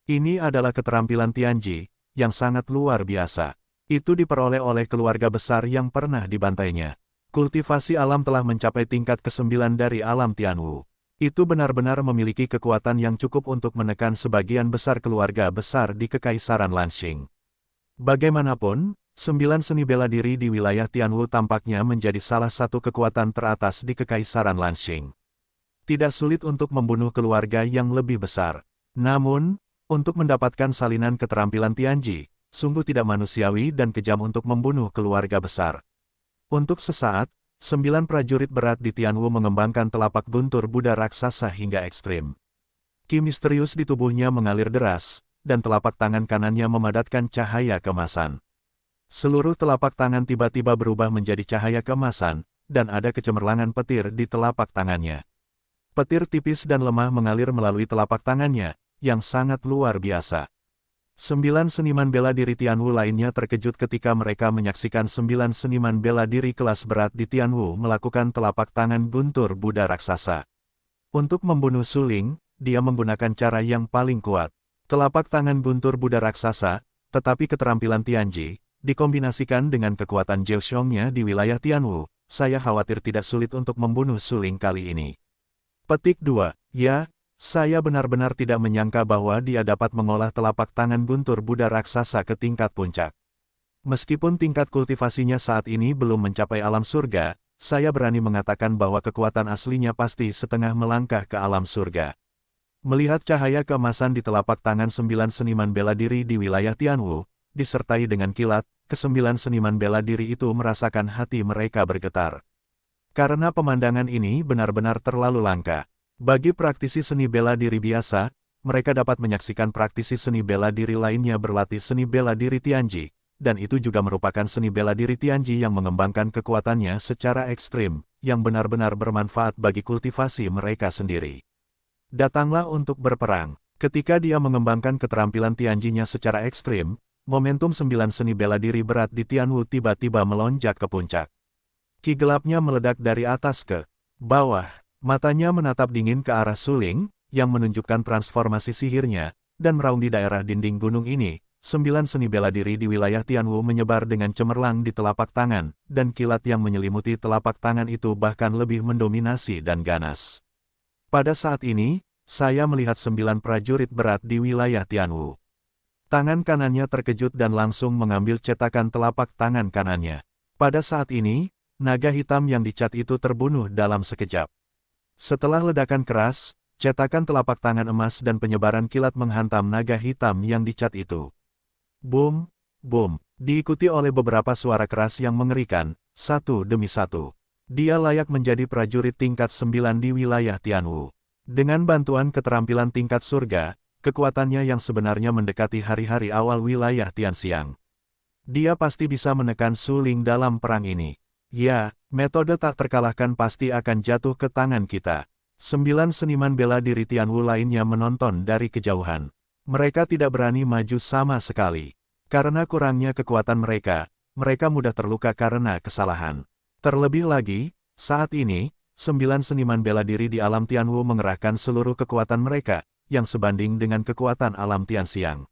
Ini adalah keterampilan Tianji, yang sangat luar biasa. Itu diperoleh oleh keluarga besar yang pernah dibantainya. Kultivasi alam telah mencapai tingkat ke-9 dari alam Tianwu. Itu benar-benar memiliki kekuatan yang cukup untuk menekan sebagian besar keluarga besar di Kekaisaran Lanxing. Bagaimanapun, 9 seni bela diri di wilayah Tianwu tampaknya menjadi salah satu kekuatan teratas di Kekaisaran Lanxing. Tidak sulit untuk membunuh keluarga yang lebih besar. Namun, untuk mendapatkan salinan keterampilan Tianji, sungguh tidak manusiawi dan kejam untuk membunuh keluarga besar. Untuk sesaat, 9 prajurit berat di Tianwu mengembangkan telapak guntur Buddha raksasa hingga ekstrim. Ki misterius di tubuhnya mengalir deras, dan telapak tangan kanannya memadatkan cahaya keemasan. Seluruh telapak tangan tiba-tiba berubah menjadi cahaya keemasan, dan ada kecemerlangan petir di telapak tangannya. Petir tipis dan lemah mengalir melalui telapak tangannya, yang sangat luar biasa. 9 seniman bela diri Tianwu lainnya terkejut ketika mereka menyaksikan 9 seniman bela diri kelas berat di Tianwu melakukan telapak tangan guntur Buddha raksasa. Untuk membunuh Suling, dia menggunakan cara yang paling kuat. Telapak tangan guntur Buddha raksasa, tetapi keterampilan Tianji, dikombinasikan dengan kekuatan Jiao Xiongnya di wilayah Tianwu, saya khawatir tidak sulit untuk membunuh Suling kali ini. Petik 2. Ya, saya benar-benar tidak menyangka bahwa dia dapat mengolah telapak tangan guntur Buddha raksasa ke tingkat puncak. Meskipun tingkat kultivasinya saat ini belum mencapai alam surga, saya berani mengatakan bahwa kekuatan aslinya pasti setengah melangkah ke alam surga. Melihat cahaya keemasan di telapak tangan 9 seniman bela diri di wilayah Tianwu, disertai dengan kilat, ke-9 seniman bela diri itu merasakan hati mereka bergetar. Karena pemandangan ini benar-benar terlalu langka. Bagi praktisi seni bela diri biasa, mereka dapat menyaksikan praktisi seni bela diri lainnya berlatih seni bela diri Tianji, dan itu juga merupakan seni bela diri Tianji yang mengembangkan kekuatannya secara ekstrim, yang benar-benar bermanfaat bagi kultivasi mereka sendiri. Datanglah untuk berperang. Ketika dia mengembangkan keterampilan Tianjinya secara ekstrim, momentum 9 seni bela diri berat di Tianwu tiba-tiba melonjak ke puncak. Ki gelapnya meledak dari atas ke bawah. Matanya menatap dingin ke arah suling, yang menunjukkan transformasi sihirnya, dan meraung di daerah dinding gunung ini. 9 seni bela diri di wilayah Tianwu menyebar dengan cemerlang di telapak tangan, dan kilat yang menyelimuti telapak tangan itu bahkan lebih mendominasi dan ganas. Pada saat ini, saya melihat 9 prajurit berat di wilayah Tianwu. Tangan kanannya terkejut dan langsung mengambil cetakan telapak tangan kanannya. Pada saat ini, naga hitam yang dicat itu terbunuh dalam sekejap. Setelah ledakan keras, cetakan telapak tangan emas dan penyebaran kilat menghantam naga hitam yang dicat itu. Boom, boom, diikuti oleh beberapa suara keras yang mengerikan, satu demi satu. Dia layak menjadi prajurit tingkat 9 di wilayah Tianwu. Dengan bantuan keterampilan tingkat surga, kekuatannya yang sebenarnya mendekati hari-hari awal wilayah Tianxiang. Dia pasti bisa menekan Su Ling dalam perang ini. Ya, metode tak terkalahkan pasti akan jatuh ke tangan kita. 9 seniman bela diri Tianwu lainnya menonton dari kejauhan. Mereka tidak berani maju sama sekali. Karena kurangnya kekuatan mereka mudah terluka karena kesalahan. Terlebih lagi, saat ini, 9 seniman bela diri di alam Tianwu mengerahkan seluruh kekuatan mereka, yang sebanding dengan kekuatan alam Tianxiang.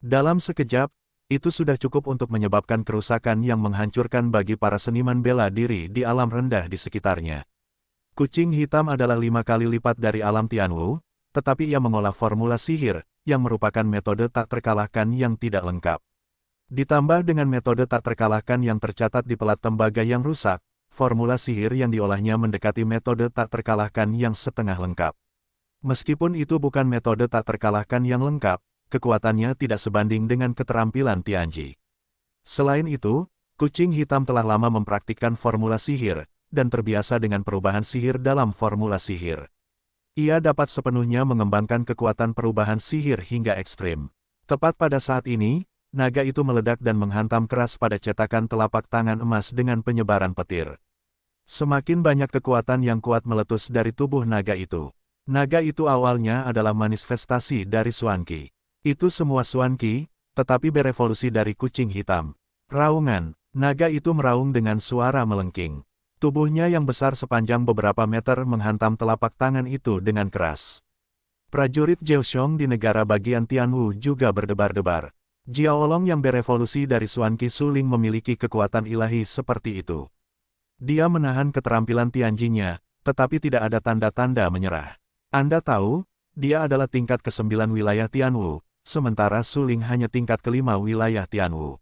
Dalam sekejap, itu sudah cukup untuk menyebabkan kerusakan yang menghancurkan bagi para seniman bela diri di alam rendah di sekitarnya. Kucing hitam adalah 5 kali lipat dari alam Tianwu, tetapi ia mengolah formula sihir, yang merupakan metode tak terkalahkan yang tidak lengkap. Ditambah dengan metode tak terkalahkan yang tercatat di pelat tembaga yang rusak, formula sihir yang diolahnya mendekati metode tak terkalahkan yang setengah lengkap. Meskipun itu bukan metode tak terkalahkan yang lengkap, kekuatannya tidak sebanding dengan keterampilan Tianji. Selain itu, kucing hitam telah lama mempraktikkan formula sihir, dan terbiasa dengan perubahan sihir dalam formula sihir. Ia dapat sepenuhnya mengembangkan kekuatan perubahan sihir hingga ekstrim. Tepat pada saat ini, naga itu meledak dan menghantam keras pada cetakan telapak tangan emas dengan penyebaran petir. Semakin banyak kekuatan yang kuat meletus dari tubuh naga itu. Naga itu awalnya adalah manifestasi dari Xuan Qi. Itu semua Xuan Qi, tetapi berevolusi dari kucing hitam. Raungan, naga itu meraung dengan suara melengking. Tubuhnya yang besar sepanjang beberapa meter menghantam telapak tangan itu dengan keras. Prajurit Jiaoxiong di negara bagian Tianwu juga berdebar-debar. Jiaolong yang berevolusi dari Xuan Qi Suling memiliki kekuatan ilahi seperti itu. Dia menahan keterampilan Tianjinya, tetapi tidak ada tanda-tanda menyerah. Anda tahu, dia adalah tingkat ke-9 wilayah Tianwu, sementara Suling hanya tingkat ke-5 wilayah Tianwu.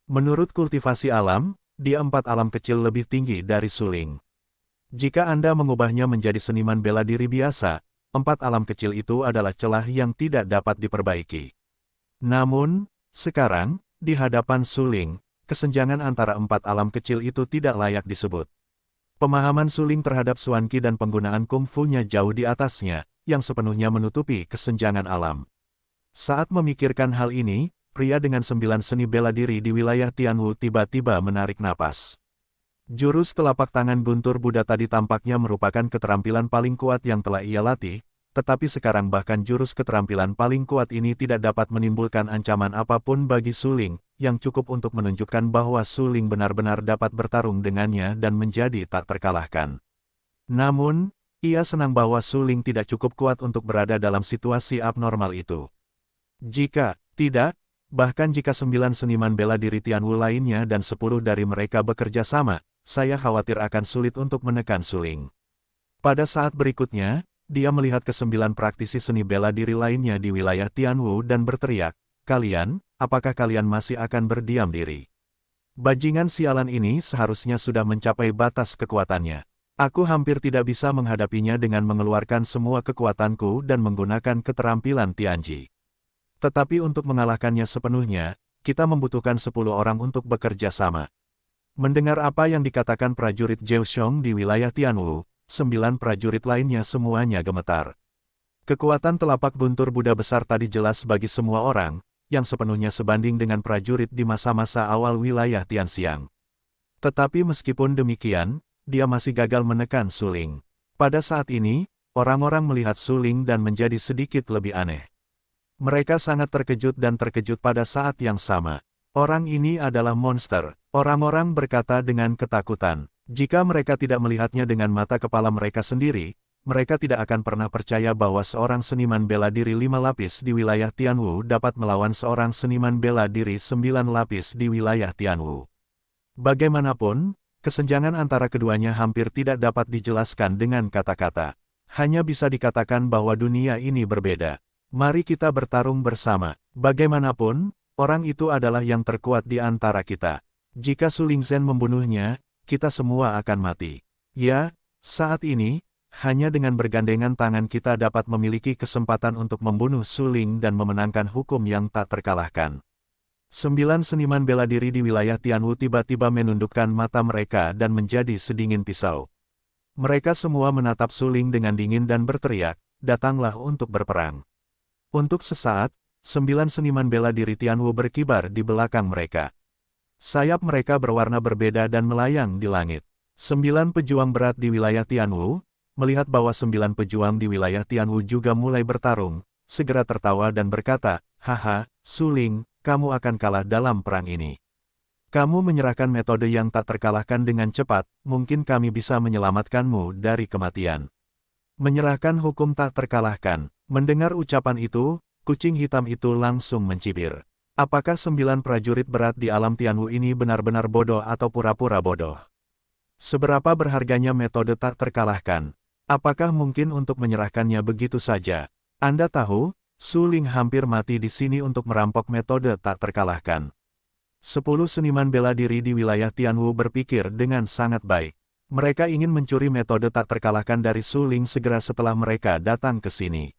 Menurut kultivasi alam, dia 4 alam kecil lebih tinggi dari Suling. Jika Anda mengubahnya menjadi seniman bela diri biasa, 4 alam kecil itu adalah celah yang tidak dapat diperbaiki. Namun, sekarang, di hadapan Suling, kesenjangan antara 4 alam kecil itu tidak layak disebut. Pemahaman Suling terhadap Xuan Qi dan penggunaan kungfu-nya jauh di atasnya, yang sepenuhnya menutupi kesenjangan alam. Saat memikirkan hal ini, pria dengan 9 seni bela diri di wilayah Tianwu tiba-tiba menarik napas. Jurus telapak tangan guntur Buddha tadi tampaknya merupakan keterampilan paling kuat yang telah ia latih, tetapi sekarang bahkan jurus keterampilan paling kuat ini tidak dapat menimbulkan ancaman apapun bagi Suling, yang cukup untuk menunjukkan bahwa Suling benar-benar dapat bertarung dengannya dan menjadi tak terkalahkan. Namun, ia senang bahwa Suling tidak cukup kuat untuk berada dalam situasi abnormal itu. Jika tidak, bahkan jika 9 seniman bela diri Tianwu lainnya dan 10 dari mereka bekerja sama, saya khawatir akan sulit untuk menekan Suling. Pada saat berikutnya, dia melihat ke-9 praktisi seni bela diri lainnya di wilayah Tianwu dan berteriak, "Kalian, apakah kalian masih akan berdiam diri? Bajingan sialan ini seharusnya sudah mencapai batas kekuatannya. Aku hampir tidak bisa menghadapinya dengan mengeluarkan semua kekuatanku dan menggunakan keterampilan Tianji. Tetapi untuk mengalahkannya sepenuhnya, kita membutuhkan 10 orang untuk bekerja sama." Mendengar apa yang dikatakan prajurit Jiaoxiong di wilayah Tianwu, 9 prajurit lainnya semuanya gemetar. Kekuatan telapak guntur Buddha besar tadi jelas bagi semua orang, yang sepenuhnya sebanding dengan prajurit di masa-masa awal wilayah Tianxiang. Tetapi meskipun demikian, dia masih gagal menekan Su Ling. Pada saat ini, orang-orang melihat Su Ling dan menjadi sedikit lebih aneh. Mereka sangat terkejut dan terkejut pada saat yang sama. Orang ini adalah monster, orang-orang berkata dengan ketakutan. Jika mereka tidak melihatnya dengan mata kepala mereka sendiri, mereka tidak akan pernah percaya bahwa seorang seniman bela diri 5 lapis di wilayah Tianwu dapat melawan seorang seniman bela diri 9 lapis di wilayah Tianwu. Bagaimanapun, kesenjangan antara keduanya hampir tidak dapat dijelaskan dengan kata-kata. Hanya bisa dikatakan bahwa dunia ini berbeda. Mari kita bertarung bersama. Bagaimanapun, orang itu adalah yang terkuat di antara kita. Jika Su Lingzhen membunuhnya, kita semua akan mati. Ya, saat ini, hanya dengan bergandengan tangan kita dapat memiliki kesempatan untuk membunuh Su Ling dan memenangkan hukum yang tak terkalahkan. 9 seniman bela diri di wilayah Tianwu tiba-tiba menundukkan mata mereka dan menjadi sedingin pisau. Mereka semua menatap Su Ling dengan dingin dan berteriak, "Datanglah untuk berperang." Untuk sesaat, 9 seniman bela diri Tianwu berkibar di belakang mereka. Sayap mereka berwarna berbeda dan melayang di langit. 9 pejuang berat di wilayah Tianwu, melihat bahwa 9 pejuang di wilayah Tianwu juga mulai bertarung, segera tertawa dan berkata, "Haha, Su Ling, kamu akan kalah dalam perang ini. Kamu menyerahkan metode yang tak terkalahkan dengan cepat, mungkin kami bisa menyelamatkanmu dari kematian." Menyerahkan hukum tak terkalahkan. Mendengar ucapan itu, kucing hitam itu langsung mencibir. Apakah 9 prajurit berat di alam Tianwu ini benar-benar bodoh atau pura-pura bodoh? Seberapa berharganya metode tak terkalahkan? Apakah mungkin untuk menyerahkannya begitu saja? Anda tahu, Su Ling hampir mati di sini untuk merampok metode tak terkalahkan. 10 seniman bela diri di wilayah Tianwu berpikir dengan sangat baik. Mereka ingin mencuri metode tak terkalahkan dari Su Ling segera setelah mereka datang ke sini.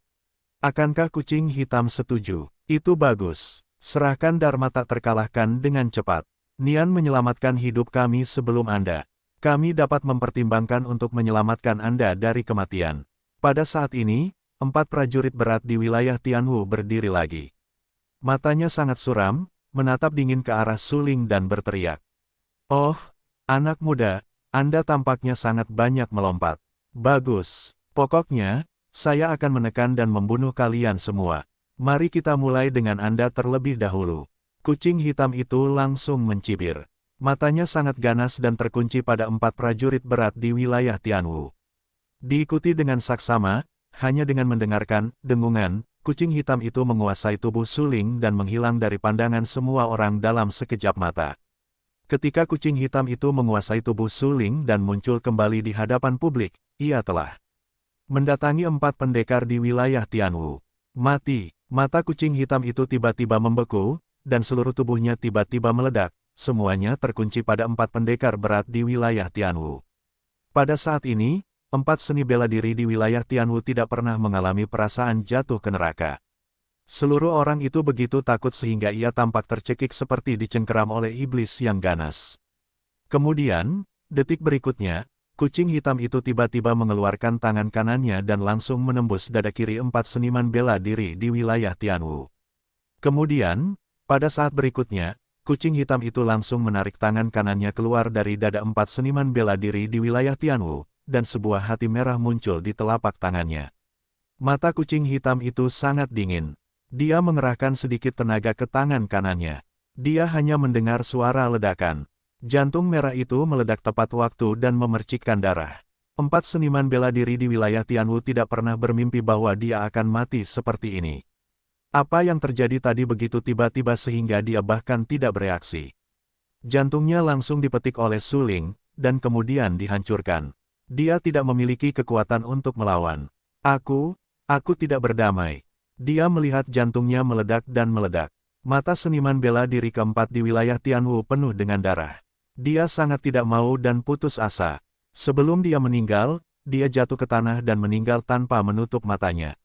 Akankah kucing hitam setuju? Itu bagus. Serahkan Dharma tak terkalahkan dengan cepat. Nian menyelamatkan hidup kami sebelum Anda. Kami dapat mempertimbangkan untuk menyelamatkan Anda dari kematian. Pada saat ini, 4 prajurit berat di wilayah Tianwu berdiri lagi. Matanya sangat suram, menatap dingin ke arah Su Ling dan berteriak. "Oh, anak muda, Anda tampaknya sangat banyak melompat. Bagus. Pokoknya, saya akan menekan dan membunuh kalian semua. Mari kita mulai dengan Anda terlebih dahulu." Kucing hitam itu langsung mencibir. Matanya sangat ganas dan terkunci pada 4 prajurit berat di wilayah Tianwu. Diikuti dengan saksama, hanya dengan mendengarkan dengungan, kucing hitam itu menguasai tubuh Su Ling dan menghilang dari pandangan semua orang dalam sekejap mata. Ketika kucing hitam itu menguasai tubuh Su Ling dan muncul kembali di hadapan publik, ia telah mendatangi 4 pendekar di wilayah Tianwu. Mati. Mata kucing hitam itu tiba-tiba membeku, dan seluruh tubuhnya tiba-tiba meledak. Semuanya terkunci pada 4 pendekar berat di wilayah Tianwu. Pada saat ini, 4 seni bela diri di wilayah Tianwu tidak pernah mengalami perasaan jatuh ke neraka. Seluruh orang itu begitu takut sehingga ia tampak tercekik seperti dicengkeram oleh iblis yang ganas. Kemudian, detik berikutnya, kucing hitam itu tiba-tiba mengeluarkan tangan kanannya dan langsung menembus dada kiri 4 seniman bela diri di wilayah Tianwu. Kemudian, pada saat berikutnya, kucing hitam itu langsung menarik tangan kanannya keluar dari dada 4 seniman bela diri di wilayah Tianwu, dan sebuah hati merah muncul di telapak tangannya. Mata kucing hitam itu sangat dingin. Dia mengerahkan sedikit tenaga ke tangan kanannya. Dia hanya mendengar suara ledakan. Jantung merah itu meledak tepat waktu dan memercikkan darah. 4 seniman bela diri di wilayah Tianwu tidak pernah bermimpi bahwa dia akan mati seperti ini. Apa yang terjadi tadi begitu tiba-tiba sehingga dia bahkan tidak bereaksi. Jantungnya langsung dipetik oleh Su Ling, dan kemudian dihancurkan. Dia tidak memiliki kekuatan untuk melawan. Aku tidak berdamai. Dia melihat jantungnya meledak dan meledak. Mata seniman bela diri keempat di wilayah Tianwu penuh dengan darah. Dia sangat tidak mau dan putus asa. Sebelum dia meninggal, dia jatuh ke tanah dan meninggal tanpa menutup matanya.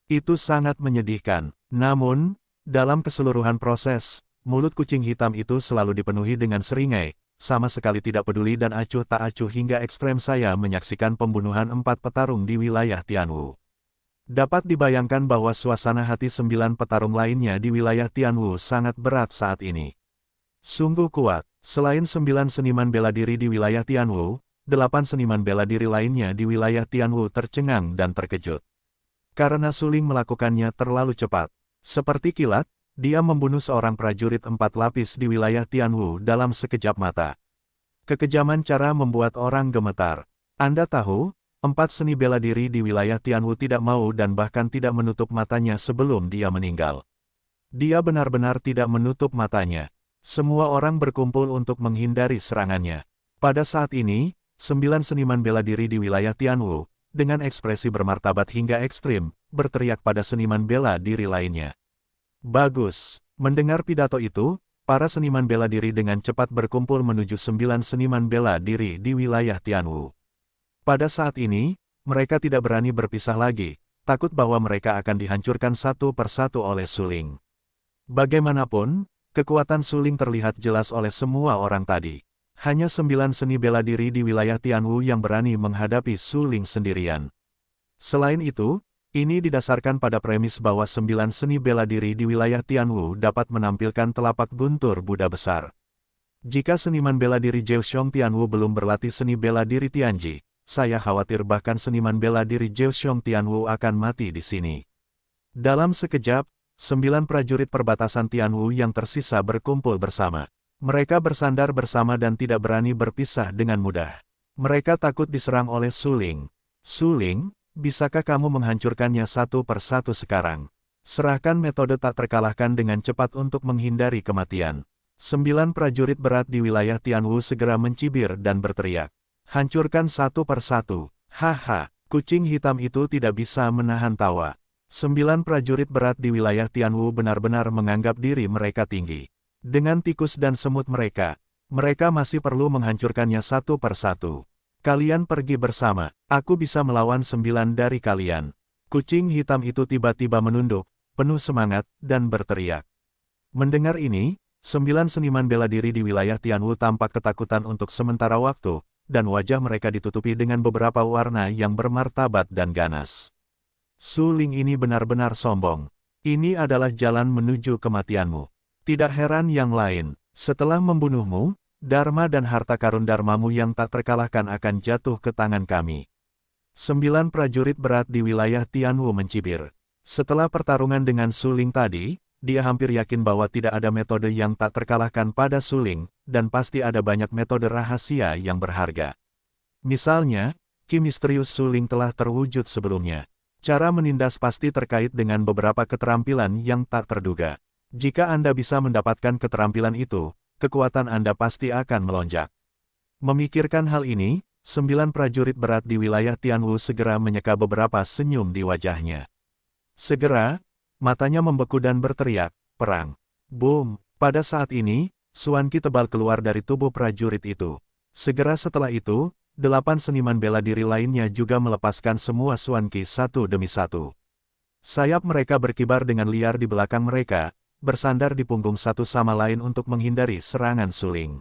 Itu sangat menyedihkan. Namun, dalam keseluruhan proses, mulut kucing hitam itu selalu dipenuhi dengan seringai, sama sekali tidak peduli dan acuh tak acuh hingga ekstrem. Saya menyaksikan pembunuhan 4 petarung di wilayah Tianwu. Dapat dibayangkan bahwa suasana hati 9 petarung lainnya di wilayah Tianwu sangat berat saat ini. Sungguh kuat, selain 9 seniman bela diri di wilayah Tianwu, 8 seniman bela diri lainnya di wilayah Tianwu tercengang dan terkejut. Karena Suling melakukannya terlalu cepat. Seperti kilat, dia membunuh seorang prajurit 4 lapis di wilayah Tianwu dalam sekejap mata. Kekejaman cara membuat orang gemetar. Anda tahu, 4 seni bela diri di wilayah Tianwu tidak mau dan bahkan tidak menutup matanya sebelum dia meninggal. Dia benar-benar tidak menutup matanya. Semua orang berkumpul untuk menghindari serangannya. Pada saat ini, 9 seniman bela diri di wilayah Tianwu, dengan ekspresi bermartabat hingga ekstrim, berteriak pada seniman bela diri lainnya. Bagus. Mendengar pidato itu, para seniman bela diri dengan cepat berkumpul menuju 9 seniman bela diri di wilayah Tianwu. Pada saat ini, mereka tidak berani berpisah lagi, takut bahwa mereka akan dihancurkan satu persatu oleh Suling. Bagaimanapun, kekuatan Suling terlihat jelas oleh semua orang tadi. Hanya 9 seni bela diri di wilayah Tianwu yang berani menghadapi Suling sendirian. Selain itu, ini didasarkan pada premis bahwa 9 seni bela diri di wilayah Tianwu dapat menampilkan telapak guntur Buddha besar. Jika seniman bela diri Zheoxiong Tianwu belum berlatih seni bela diri Tianji, saya khawatir bahkan seniman bela diri Zheoxiong Tianwu akan mati di sini. Dalam sekejap, 9 prajurit perbatasan Tianwu yang tersisa berkumpul bersama. Mereka bersandar bersama dan tidak berani berpisah dengan mudah. Mereka takut diserang oleh Suling. Suling, bisakah kamu menghancurkannya satu persatu sekarang? Serahkan metode tak terkalahkan dengan cepat untuk menghindari kematian. 9 prajurit berat di wilayah Tianwu segera mencibir dan berteriak. Hancurkan satu persatu. Haha, kucing hitam itu tidak bisa menahan tawa. 9 prajurit berat di wilayah Tianwu benar-benar menganggap diri mereka tinggi. Dengan tikus dan semut mereka masih perlu menghancurkannya satu persatu. Kalian pergi bersama, aku bisa melawan 9 dari kalian. Kucing hitam itu tiba-tiba menunduk, penuh semangat, dan berteriak. Mendengar ini, 9 seniman bela diri di wilayah Tianwu tampak ketakutan untuk sementara waktu, dan wajah mereka ditutupi dengan beberapa warna yang bermartabat dan ganas. Suling ini benar-benar sombong. Ini adalah jalan menuju kematianmu. Tidak heran yang lain, setelah membunuhmu, Dharma dan harta karun Dharmamu yang tak terkalahkan akan jatuh ke tangan kami. 9 prajurit berat di wilayah Tianwu mencibir. Setelah pertarungan dengan Suling tadi, dia hampir yakin bahwa tidak ada metode yang tak terkalahkan pada Suling, dan pasti ada banyak metode rahasia yang berharga. Misalnya, Ki misterius Suling telah terwujud sebelumnya. Cara menindas pasti terkait dengan beberapa keterampilan yang tak terduga. Jika Anda bisa mendapatkan keterampilan itu, kekuatan Anda pasti akan melonjak. Memikirkan hal ini, 9 prajurit berat di wilayah Tianwu segera menyeka beberapa senyum di wajahnya. Segera, matanya membeku dan berteriak, perang. Boom! Pada saat ini, Suan Qi tebal keluar dari tubuh prajurit itu. Segera setelah itu, 8 seniman bela diri lainnya juga melepaskan semua Suan Qi satu demi satu. Sayap mereka berkibar dengan liar di belakang mereka, bersandar di punggung satu sama lain untuk menghindari serangan Suling.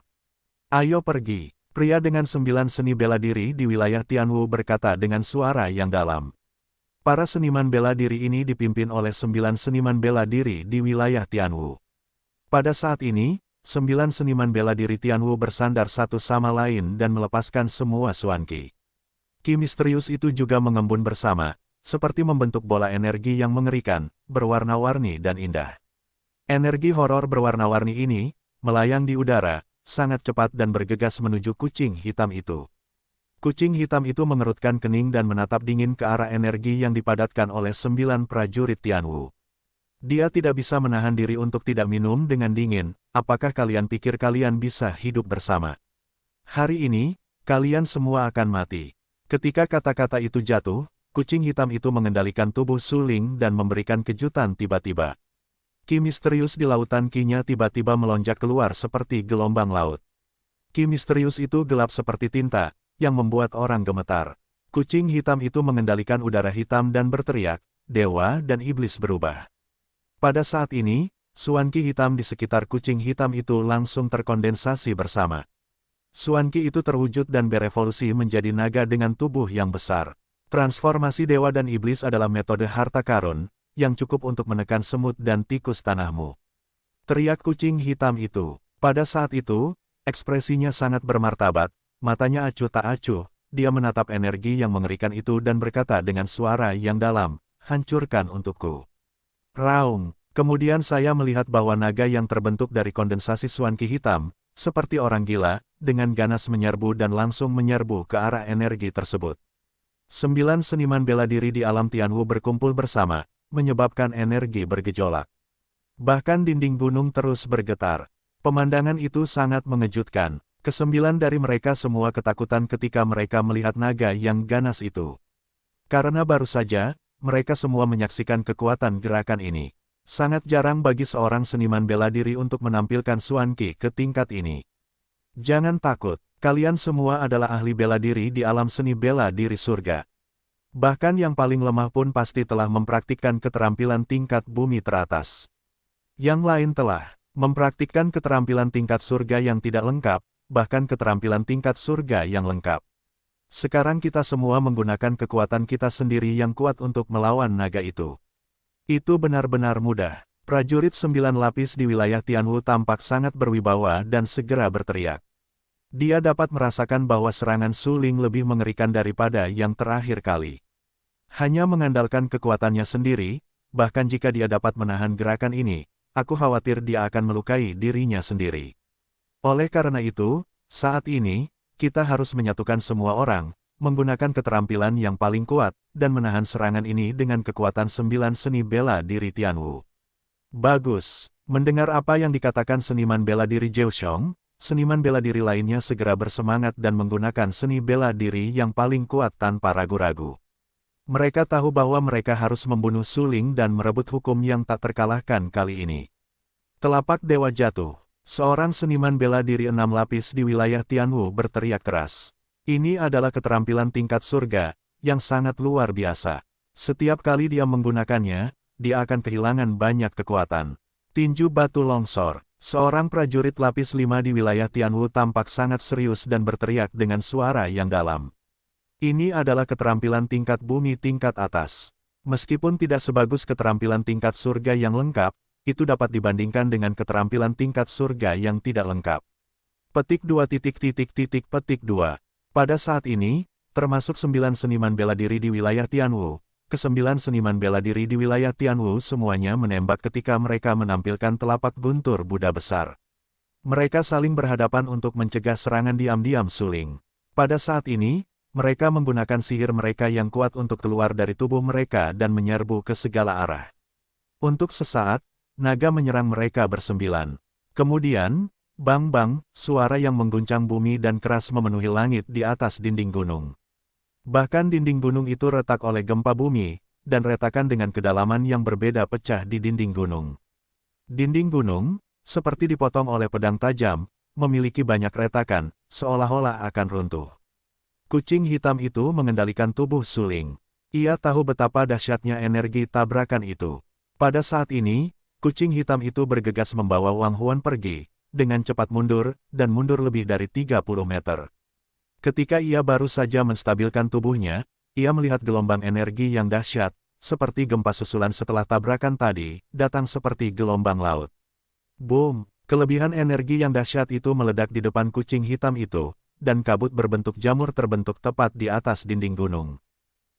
Ayo pergi, pria dengan 9 seni bela diri di wilayah Tianwu berkata dengan suara yang dalam. Para seniman bela diri ini dipimpin oleh 9 seniman bela diri di wilayah Tianwu. Pada saat ini, 9 seniman bela diri Tianwu bersandar satu sama lain dan melepaskan semua Suan Qi. Qi misterius itu juga mengembun bersama, seperti membentuk bola energi yang mengerikan, berwarna-warni dan indah. Energi horor berwarna-warni ini, melayang di udara, sangat cepat dan bergegas menuju kucing hitam itu. Kucing hitam itu mengerutkan kening dan menatap dingin ke arah energi yang dipadatkan oleh 9 prajurit Tianwu. Dia tidak bisa menahan diri untuk tidak minum dengan dingin. Apakah kalian pikir kalian bisa hidup bersama? Hari ini, kalian semua akan mati. Ketika kata-kata itu jatuh, kucing hitam itu mengendalikan tubuh Suling dan memberikan kejutan tiba-tiba. Qi misterius di lautan Qi-nya tiba-tiba melonjak keluar seperti gelombang laut. Qi misterius itu gelap seperti tinta, yang membuat orang gemetar. Kucing hitam itu mengendalikan udara hitam dan berteriak, dewa dan iblis berubah. Pada saat ini, Suan Qi hitam di sekitar kucing hitam itu langsung terkondensasi bersama. Suan Qi itu terwujud dan berevolusi menjadi naga dengan tubuh yang besar. Transformasi dewa dan iblis adalah metode harta karun, yang cukup untuk menekan semut dan tikus tanahmu. Teriak kucing hitam itu. Pada saat itu, ekspresinya sangat bermartabat, matanya acuh tak acuh, dia menatap energi yang mengerikan itu dan berkata dengan suara yang dalam, hancurkan untukku. Raung. Kemudian saya melihat bahwa naga yang terbentuk dari kondensasi Xuanqi hitam, seperti orang gila, dengan ganas menyerbu dan langsung menyerbu ke arah energi tersebut. 9 seniman bela diri di alam Tianwu berkumpul bersama, menyebabkan energi bergejolak. Bahkan dinding gunung terus bergetar. Pemandangan itu sangat mengejutkan. Kesembilan dari mereka semua ketakutan ketika mereka melihat naga yang ganas itu. Karena baru saja, mereka semua menyaksikan kekuatan gerakan ini. Sangat jarang bagi seorang seniman bela diri untuk menampilkan Xuanqi ke tingkat ini. Jangan takut, kalian semua adalah ahli bela diri di alam seni bela diri surga. Bahkan yang paling lemah pun pasti telah mempraktikkan keterampilan tingkat bumi teratas. Yang lain telah mempraktikkan keterampilan tingkat surga yang tidak lengkap, bahkan keterampilan tingkat surga yang lengkap. Sekarang kita semua menggunakan kekuatan kita sendiri yang kuat untuk melawan naga itu. Itu benar-benar mudah. Prajurit 9 lapis di wilayah Tianwu tampak sangat berwibawa dan segera berteriak. Dia dapat merasakan bahwa serangan Su Ling lebih mengerikan daripada yang terakhir kali. Hanya mengandalkan kekuatannya sendiri, bahkan jika dia dapat menahan gerakan ini, aku khawatir dia akan melukai dirinya sendiri. Oleh karena itu, saat ini, kita harus menyatukan semua orang, menggunakan keterampilan yang paling kuat, dan menahan serangan ini dengan kekuatan 9 seni bela diri Tianwu. Bagus. Mendengar apa yang dikatakan seniman bela diri Zhou Xiong, seniman bela diri lainnya segera bersemangat dan menggunakan seni bela diri yang paling kuat tanpa ragu-ragu. Mereka tahu bahwa mereka harus membunuh Su Ling dan merebut hukum yang tak terkalahkan kali ini. Telapak Dewa jatuh. Seorang seniman bela diri 6 lapis di wilayah Tianwu berteriak keras. Ini adalah keterampilan tingkat surga, yang sangat luar biasa. Setiap kali dia menggunakannya, dia akan kehilangan banyak kekuatan. Tinju batu longsor. Seorang prajurit lapis 5 di wilayah Tianwu tampak sangat serius dan berteriak dengan suara yang dalam. Ini adalah keterampilan tingkat bumi tingkat atas. Meskipun tidak sebagus keterampilan tingkat surga yang lengkap, itu dapat dibandingkan dengan keterampilan tingkat surga yang tidak lengkap. Petik 2 petik 2. Pada saat ini, termasuk 9 seniman bela diri di wilayah Tianwu, ke-9 seniman bela diri di wilayah Tianwu semuanya menembak ketika mereka menampilkan telapak guntur Buddha besar. Mereka saling berhadapan untuk mencegah serangan diam-diam Su Ling. Pada saat ini, mereka menggunakan sihir mereka yang kuat untuk keluar dari tubuh mereka dan menyerbu ke segala arah. Untuk sesaat, naga menyerang mereka bersembilan. Kemudian, bang-bang, suara yang mengguncang bumi dan keras memenuhi langit di atas dinding gunung. Bahkan dinding gunung itu retak oleh gempa bumi, dan retakan dengan kedalaman yang berbeda pecah di dinding gunung. Dinding gunung, seperti dipotong oleh pedang tajam, memiliki banyak retakan, seolah-olah akan runtuh. Kucing hitam itu mengendalikan tubuh Su Ling. Ia tahu betapa dahsyatnya energi tabrakan itu. Pada saat ini, kucing hitam itu bergegas membawa Wang Huan pergi, dengan cepat mundur, dan mundur lebih dari 30 meter. Ketika ia baru saja menstabilkan tubuhnya, ia melihat gelombang energi yang dahsyat, seperti gempa susulan setelah tabrakan tadi, datang seperti gelombang laut. Boom! Kelebihan energi yang dahsyat itu meledak di depan kucing hitam itu, dan kabut berbentuk jamur terbentuk tepat di atas dinding gunung.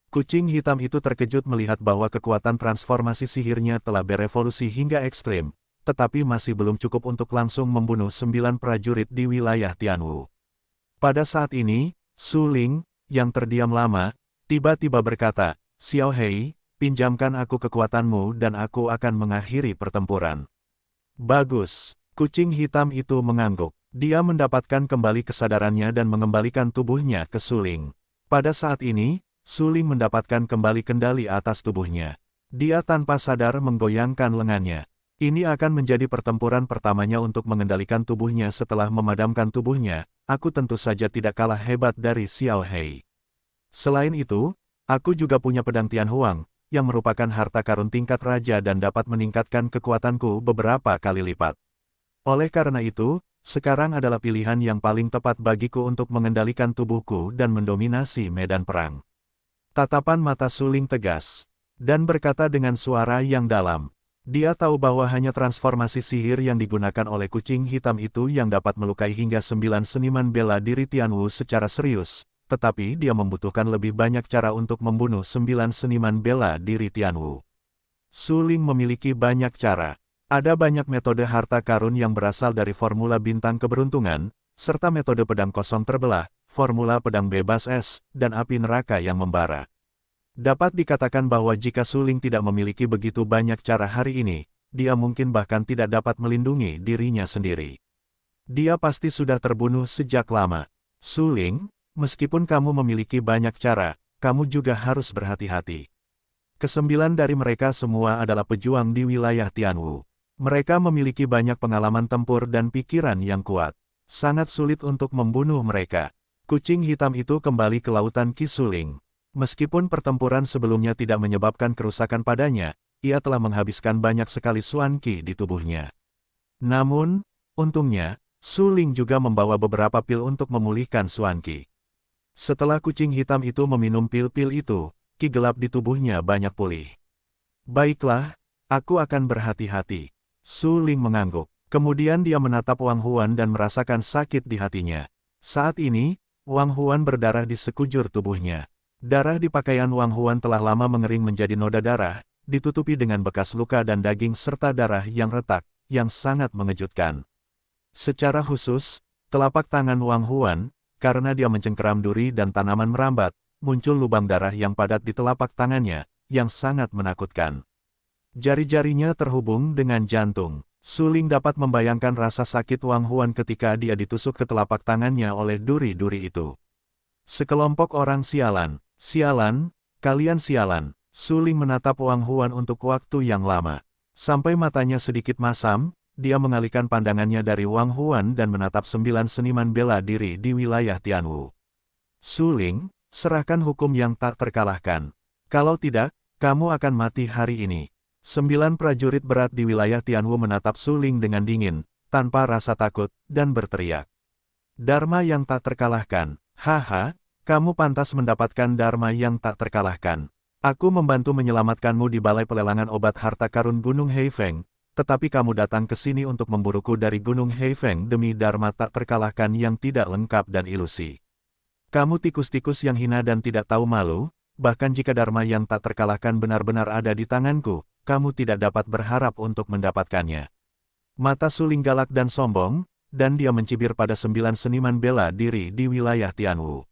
Kucing hitam itu terkejut melihat bahwa kekuatan transformasi sihirnya telah berevolusi hingga ekstrim, tetapi masih belum cukup untuk langsung membunuh 9 prajurit di wilayah Tianwu. Pada saat ini, Su Ling, yang terdiam lama, tiba-tiba berkata, "Xiao Hei, pinjamkan aku kekuatanmu dan aku akan mengakhiri pertempuran." Bagus. Kucing hitam itu mengangguk. Dia mendapatkan kembali kesadarannya dan mengembalikan tubuhnya ke Su Ling. Pada saat ini, Su Ling mendapatkan kembali kendali atas tubuhnya. Dia tanpa sadar menggoyangkan lengannya. Ini akan menjadi pertempuran pertamanya untuk mengendalikan tubuhnya setelah memadamkan tubuhnya. Aku tentu saja tidak kalah hebat dari Xiao Hei. Selain itu, aku juga punya pedang Tian Huang, yang merupakan harta karun tingkat raja dan dapat meningkatkan kekuatanku beberapa kali lipat. Oleh karena itu, sekarang adalah pilihan yang paling tepat bagiku untuk mengendalikan tubuhku dan mendominasi medan perang. Tatapan mata Suling tegas, dan berkata dengan suara yang dalam. Dia tahu bahwa hanya transformasi sihir yang digunakan oleh kucing hitam itu yang dapat melukai hingga 9 seniman bela diri Tianwu secara serius, tetapi dia membutuhkan lebih banyak cara untuk membunuh 9 seniman bela diri Tianwu. Suling memiliki banyak cara. Ada banyak metode harta karun yang berasal dari formula bintang keberuntungan, serta metode pedang kosong terbelah, formula pedang bebas es, dan api neraka yang membara. Dapat dikatakan bahwa jika Suling tidak memiliki begitu banyak cara hari ini, dia mungkin bahkan tidak dapat melindungi dirinya sendiri. Dia pasti sudah terbunuh sejak lama. Suling, meskipun kamu memiliki banyak cara, kamu juga harus berhati-hati. Kesembilan dari mereka semua adalah pejuang di wilayah Tianwu. Mereka memiliki banyak pengalaman tempur dan pikiran yang kuat. Sangat sulit untuk membunuh mereka. Kucing hitam itu kembali ke lautan Qi Suling. Meskipun pertempuran sebelumnya tidak menyebabkan kerusakan padanya, ia telah menghabiskan banyak sekali Xuan Qi di tubuhnya. Namun, untungnya, Suling juga membawa beberapa pil untuk memulihkan Xuan Qi. Setelah kucing hitam itu meminum pil-pil itu, Qi gelap di tubuhnya banyak pulih. Baiklah, aku akan berhati-hati. Suling mengangguk. Kemudian dia menatap Wang Huan dan merasakan sakit di hatinya. Saat ini, Wang Huan berdarah di sekujur tubuhnya. Darah di pakaian Wang Huan telah lama mengering menjadi noda darah, ditutupi dengan bekas luka dan daging serta darah yang retak, yang sangat mengejutkan. Secara khusus, telapak tangan Wang Huan, karena dia mencengkeram duri dan tanaman merambat, muncul lubang darah yang padat di telapak tangannya, yang sangat menakutkan. Jari-jarinya terhubung dengan jantung. Suling dapat membayangkan rasa sakit Wang Huan ketika dia ditusuk ke telapak tangannya oleh duri-duri itu. Sekelompok orang sialan. Sialan, kalian sialan. Suling menatap Wang Huan untuk waktu yang lama. Sampai matanya sedikit masam, dia mengalihkan pandangannya dari Wang Huan dan menatap 9 seniman bela diri di wilayah Tianwu. Suling, serahkan hukum yang tak terkalahkan. Kalau tidak, kamu akan mati hari ini. 9 prajurit berat di wilayah Tianwu menatap Suling dengan dingin, tanpa rasa takut, dan berteriak. Dharma yang tak terkalahkan, haha. Kamu pantas mendapatkan dharma yang tak terkalahkan. Aku membantu menyelamatkanmu di balai pelelangan obat harta karun Gunung Heifeng, tetapi kamu datang ke sini untuk memburuku dari Gunung Heifeng demi dharma tak terkalahkan yang tidak lengkap dan ilusi. Kamu tikus-tikus yang hina dan tidak tahu malu, bahkan jika dharma yang tak terkalahkan benar-benar ada di tanganku, kamu tidak dapat berharap untuk mendapatkannya. Mata Suling galak dan sombong, dan dia mencibir pada 9 seniman bela diri di wilayah Tianwu.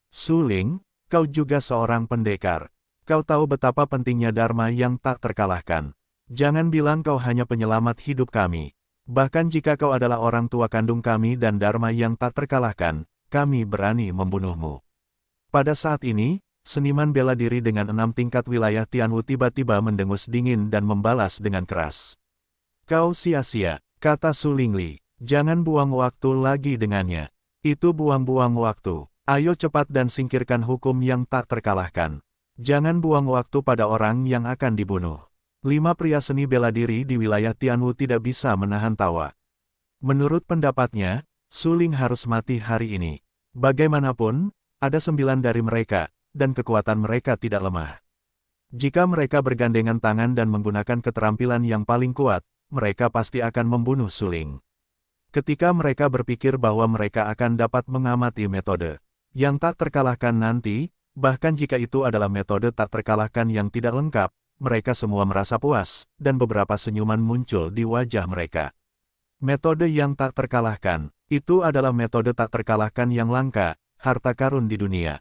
Suling, kau juga seorang pendekar. Kau tahu betapa pentingnya dharma yang tak terkalahkan. Jangan bilang kau hanya penyelamat hidup kami. Bahkan jika kau adalah orang tua kandung kami dan dharma yang tak terkalahkan, kami berani membunuhmu. Pada saat ini, seniman bela diri dengan 6 tingkat wilayah Tianwu tiba-tiba mendengus dingin dan membalas dengan keras. Kau sia-sia, kata Suling Li. Jangan buang waktu lagi dengannya. Itu buang-buang waktu. Ayo cepat dan singkirkan hukum yang tak terkalahkan. Jangan buang waktu pada orang yang akan dibunuh. 5 pria seni bela diri di wilayah Tianwu tidak bisa menahan tawa. Menurut pendapatnya, Suling harus mati hari ini. Bagaimanapun, ada 9 dari mereka, dan kekuatan mereka tidak lemah. Jika mereka bergandengan tangan dan menggunakan keterampilan yang paling kuat, mereka pasti akan membunuh Suling. Ketika mereka berpikir bahwa mereka akan dapat mengamati metode yang tak terkalahkan nanti, bahkan jika itu adalah metode tak terkalahkan yang tidak lengkap, mereka semua merasa puas, dan beberapa senyuman muncul di wajah mereka. Metode yang tak terkalahkan, itu adalah metode tak terkalahkan yang langka, harta karun di dunia.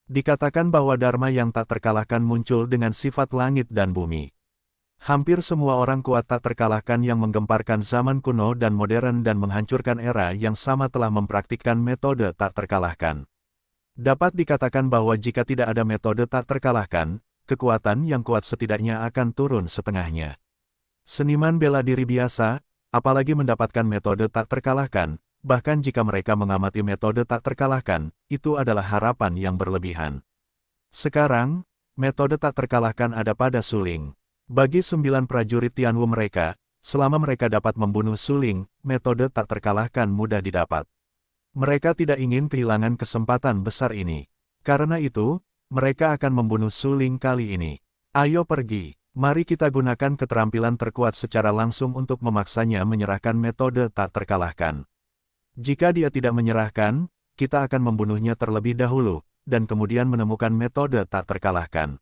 Dikatakan bahwa dharma yang tak terkalahkan muncul dengan sifat langit dan bumi. Hampir semua orang kuat tak terkalahkan yang menggemparkan zaman kuno dan modern dan menghancurkan era yang sama telah mempraktikkan metode tak terkalahkan. Dapat dikatakan bahwa jika tidak ada metode tak terkalahkan, kekuatan yang kuat setidaknya akan turun setengahnya. Seniman bela diri biasa, apalagi mendapatkan metode tak terkalahkan, bahkan jika mereka mengamati metode tak terkalahkan, itu adalah harapan yang berlebihan. Sekarang, metode tak terkalahkan ada pada Suling. Bagi 9 prajurit Tianwu mereka, selama mereka dapat membunuh Suling, metode tak terkalahkan mudah didapat. Mereka tidak ingin kehilangan kesempatan besar ini. Karena itu, mereka akan membunuh suling kali ini. Ayo pergi, mari kita gunakan keterampilan terkuat secara langsung untuk memaksanya menyerahkan metode tak terkalahkan. Jika dia tidak menyerahkan, kita akan membunuhnya terlebih dahulu, dan kemudian menemukan metode tak terkalahkan.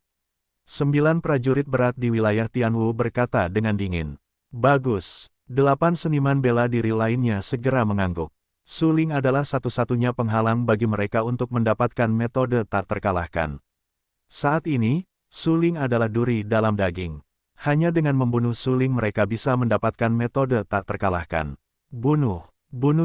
9 prajurit berat di wilayah Tianwu berkata dengan dingin. Bagus, 8 seniman bela diri lainnya segera mengangguk. Suling adalah satu-satunya penghalang bagi mereka untuk mendapatkan metode tak terkalahkan. Saat ini, suling adalah duri dalam daging. Hanya dengan membunuh suling mereka bisa mendapatkan metode tak terkalahkan. Bunuh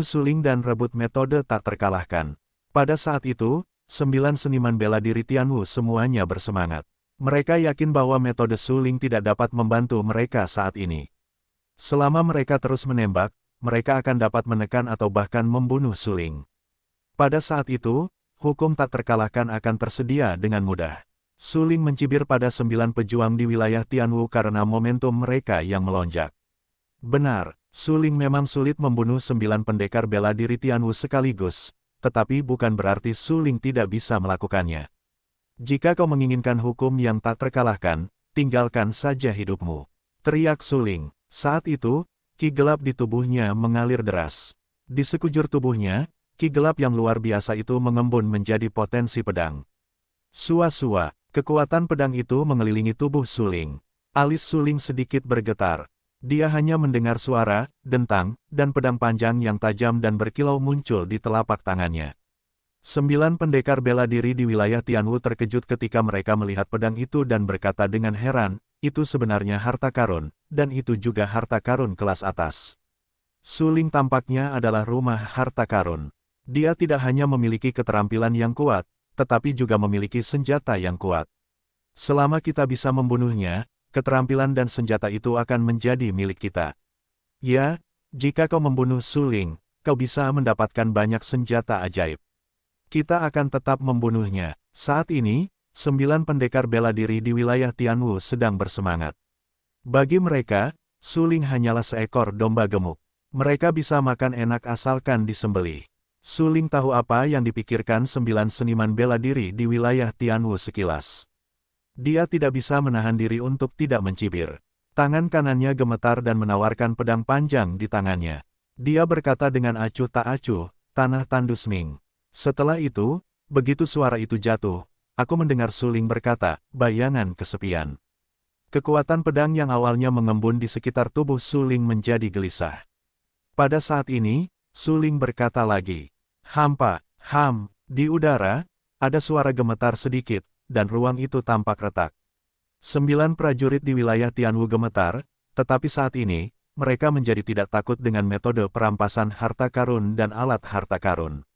suling dan rebut metode tak terkalahkan. Pada saat itu, 9 seniman bela diri Tianwu semuanya bersemangat. Mereka yakin bahwa metode suling tidak dapat membantu mereka saat ini. Selama mereka terus menembak, mereka akan dapat menekan atau bahkan membunuh suling. Pada saat itu, hukum tak terkalahkan akan tersedia dengan mudah. Suling mencibir pada 9 pejuang di wilayah Tianwu karena momentum mereka yang melonjak. Benar, suling memang sulit membunuh 9 pendekar bela diri Tianwu sekaligus, tetapi bukan berarti suling tidak bisa melakukannya. Jika kau menginginkan hukum yang tak terkalahkan, tinggalkan saja hidupmu. Teriak suling. Saat itu, ki gelap di tubuhnya mengalir deras. Di sekujur tubuhnya, ki gelap yang luar biasa itu mengembun menjadi potensi pedang. Sua-sua, kekuatan pedang itu mengelilingi tubuh suling. Alis suling sedikit bergetar. Dia hanya mendengar suara, dentang, dan pedang panjang yang tajam dan berkilau muncul di telapak tangannya. 9 pendekar bela diri di wilayah Tianwu terkejut ketika mereka melihat pedang itu dan berkata dengan heran, itu sebenarnya harta karun, dan itu juga harta karun kelas atas. Suling tampaknya adalah rumah harta karun. Dia tidak hanya memiliki keterampilan yang kuat, tetapi juga memiliki senjata yang kuat. Selama kita bisa membunuhnya, keterampilan dan senjata itu akan menjadi milik kita. Ya, jika kau membunuh suling, kau bisa mendapatkan banyak senjata ajaib. Kita akan tetap membunuhnya. Saat ini, 9 pendekar bela diri di wilayah Tianwu sedang bersemangat. Bagi mereka, suling hanyalah seekor domba gemuk. Mereka bisa makan enak asalkan disembelih. Suling tahu apa yang dipikirkan 9 seniman bela diri di wilayah Tianwu sekilas. Dia tidak bisa menahan diri untuk tidak mencibir. Tangan kanannya gemetar dan menawarkan pedang panjang di tangannya. Dia berkata dengan acuh tak acuh, tanah tandus ming. Setelah itu, begitu suara itu jatuh, aku mendengar suling berkata, bayangan kesepian. Kekuatan pedang yang awalnya mengembun di sekitar tubuh suling menjadi gelisah. Pada saat ini, suling berkata lagi, hampa, di udara, ada suara gemetar sedikit, dan ruang itu tampak retak. 9 prajurit di wilayah Tianwu gemetar, tetapi saat ini, mereka menjadi tidak takut dengan metode perampasan harta karun dan alat harta karun.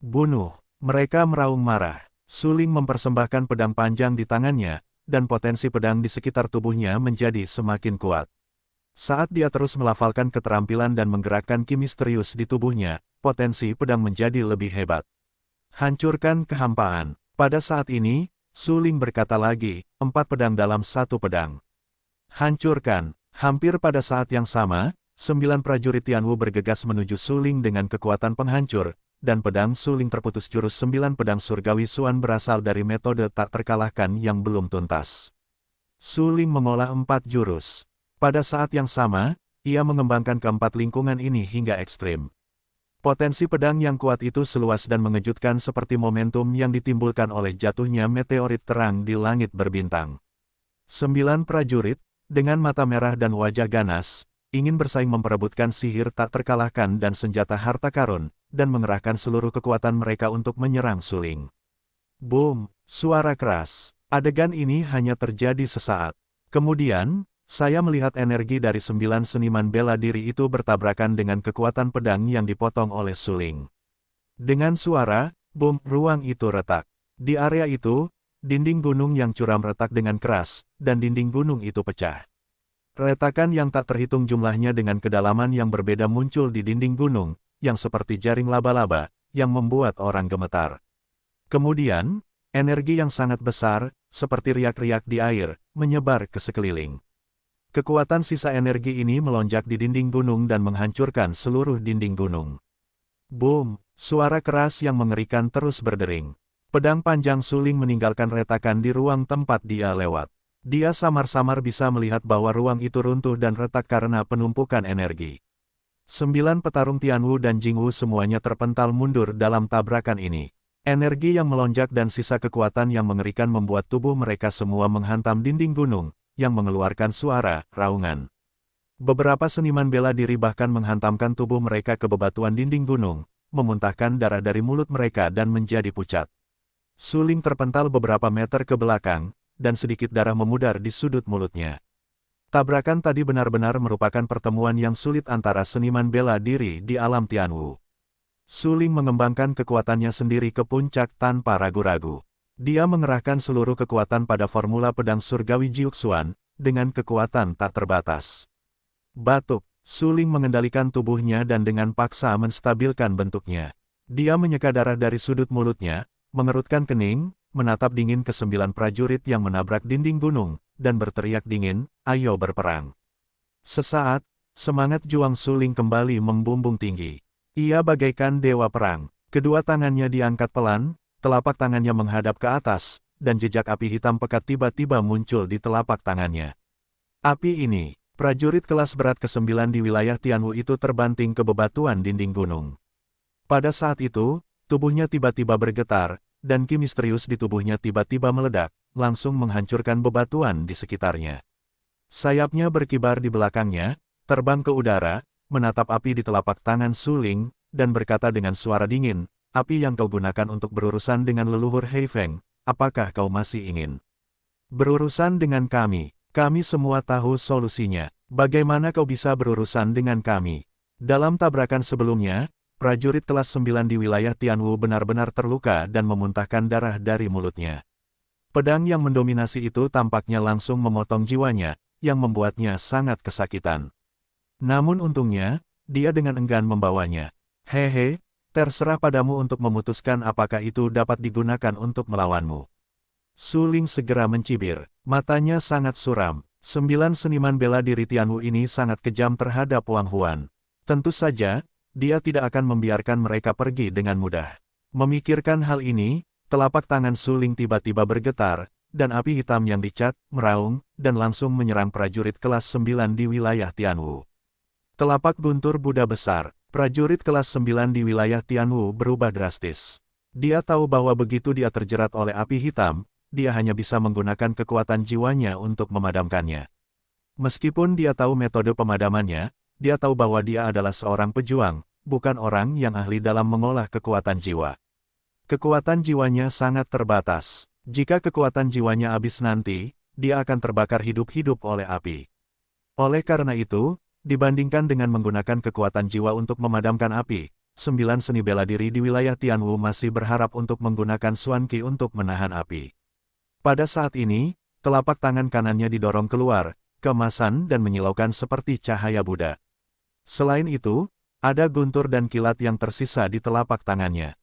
Bunuh, mereka meraung marah. Suling mempersembahkan pedang panjang di tangannya, dan potensi pedang di sekitar tubuhnya menjadi semakin kuat. Saat dia terus melafalkan keterampilan dan menggerakkan ki misterius di tubuhnya, potensi pedang menjadi lebih hebat. Hancurkan kehampaan. Pada saat ini, suling berkata lagi, 4 pedang dalam 1 pedang. Hancurkan. Hampir pada saat yang sama, 9 prajurit Tianwu bergegas menuju suling dengan kekuatan penghancur, dan pedang suling terputus jurus 9 pedang surgawi Suan berasal dari metode tak terkalahkan yang belum tuntas. Suling mengolah 4 jurus. Pada saat yang sama, ia mengembangkan keempat lingkungan ini hingga ekstrim. Potensi pedang yang kuat itu seluas dan mengejutkan seperti momentum yang ditimbulkan oleh jatuhnya meteorit terang di langit berbintang. 9 prajurit, dengan mata merah dan wajah ganas, ingin bersaing memperebutkan sihir tak terkalahkan dan senjata harta karun, dan mengerahkan seluruh kekuatan mereka untuk menyerang suling. Boom! Suara keras. Adegan ini hanya terjadi sesaat. Kemudian, saya melihat energi dari 9 seniman bela diri itu bertabrakan dengan kekuatan pedang yang dipotong oleh suling. Dengan suara, boom, ruang itu retak. Di area itu, dinding gunung yang curam retak dengan keras, dan dinding gunung itu pecah. Retakan yang tak terhitung jumlahnya dengan kedalaman yang berbeda muncul di dinding gunung, yang seperti jaring laba-laba, yang membuat orang gemetar. Kemudian, energi yang sangat besar, seperti riak-riak di air, menyebar ke sekeliling. Kekuatan sisa energi ini melonjak di dinding gunung dan menghancurkan seluruh dinding gunung. Boom! Suara keras yang mengerikan terus berdering. Pedang panjang Suling meninggalkan retakan di ruang tempat dia lewat. Dia samar-samar bisa melihat bahwa ruang itu runtuh dan retak karena penumpukan energi. 9 petarung Tianwu dan Jingwu semuanya terpental mundur dalam tabrakan ini. Energi yang melonjak dan sisa kekuatan yang mengerikan membuat tubuh mereka semua menghantam dinding gunung, yang mengeluarkan suara raungan. Beberapa seniman bela diri bahkan menghantamkan tubuh mereka ke bebatuan dinding gunung, memuntahkan darah dari mulut mereka dan menjadi pucat. Suling terpental beberapa meter ke belakang, dan sedikit darah memudar di sudut mulutnya. Tabrakan tadi benar-benar merupakan pertemuan yang sulit antara seniman bela diri di alam Tianwu. Suling mengembangkan kekuatannya sendiri ke puncak tanpa ragu-ragu. Dia mengerahkan seluruh kekuatan pada formula pedang surgawi Jiuxuan, dengan kekuatan tak terbatas. Batuk, Suling mengendalikan tubuhnya dan dengan paksa menstabilkan bentuknya. Dia menyeka darah dari sudut mulutnya, mengerutkan kening, menatap dingin ke 9 prajurit yang menabrak dinding gunung, dan berteriak dingin, "Ayo berperang." Sesaat, semangat juang Suling kembali membumbung tinggi. Ia bagaikan dewa perang. Kedua tangannya diangkat pelan, telapak tangannya menghadap ke atas, dan jejak api hitam pekat tiba-tiba muncul di telapak tangannya. Api ini, prajurit kelas berat ke-9 di wilayah Tianwu itu terbanting ke bebatuan dinding gunung. Pada saat itu, tubuhnya tiba-tiba bergetar, dan ki misterius di tubuhnya tiba-tiba meledak, langsung menghancurkan bebatuan di sekitarnya. Sayapnya berkibar di belakangnya, terbang ke udara, menatap api di telapak tangan Suling, dan berkata dengan suara dingin, "Api yang kau gunakan untuk berurusan dengan leluhur Hei Feng, apakah kau masih ingin berurusan dengan kami? Kami semua tahu solusinya. Bagaimana kau bisa berurusan dengan kami?" Dalam tabrakan sebelumnya, prajurit kelas 9 di wilayah Tianwu benar-benar terluka dan memuntahkan darah dari mulutnya. Pedang yang mendominasi itu tampaknya langsung memotong jiwanya, yang membuatnya sangat kesakitan. Namun untungnya, dia dengan enggan membawanya. "Hehe, terserah padamu untuk memutuskan apakah itu dapat digunakan untuk melawanmu." Suling segera mencibir, matanya sangat suram. 9 seniman bela diri Tianwu ini sangat kejam terhadap Wang Huan. Tentu saja, dia tidak akan membiarkan mereka pergi dengan mudah. Memikirkan hal ini, telapak tangan Suling tiba-tiba bergetar, dan api hitam yang dicat, meraung, dan langsung menyerang prajurit kelas 9 di wilayah Tianwu. Telapak guntur Buddha besar, prajurit kelas 9 di wilayah Tianwu berubah drastis. Dia tahu bahwa begitu dia terjerat oleh api hitam, dia hanya bisa menggunakan kekuatan jiwanya untuk memadamkannya. Meskipun dia tahu metode pemadamannya, dia tahu bahwa dia adalah seorang pejuang, bukan orang yang ahli dalam mengolah kekuatan jiwa. Kekuatan jiwanya sangat terbatas. Jika kekuatan jiwanya habis nanti, dia akan terbakar hidup-hidup oleh api. Oleh karena itu, dibandingkan dengan menggunakan kekuatan jiwa untuk memadamkan api, 9 seni bela diri di wilayah Tianwu masih berharap untuk menggunakan Xuan Qi untuk menahan api. Pada saat ini, telapak tangan kanannya didorong keluar, keemasan dan menyilaukan seperti cahaya Buddha. Selain itu, ada guntur dan kilat yang tersisa di telapak tangannya.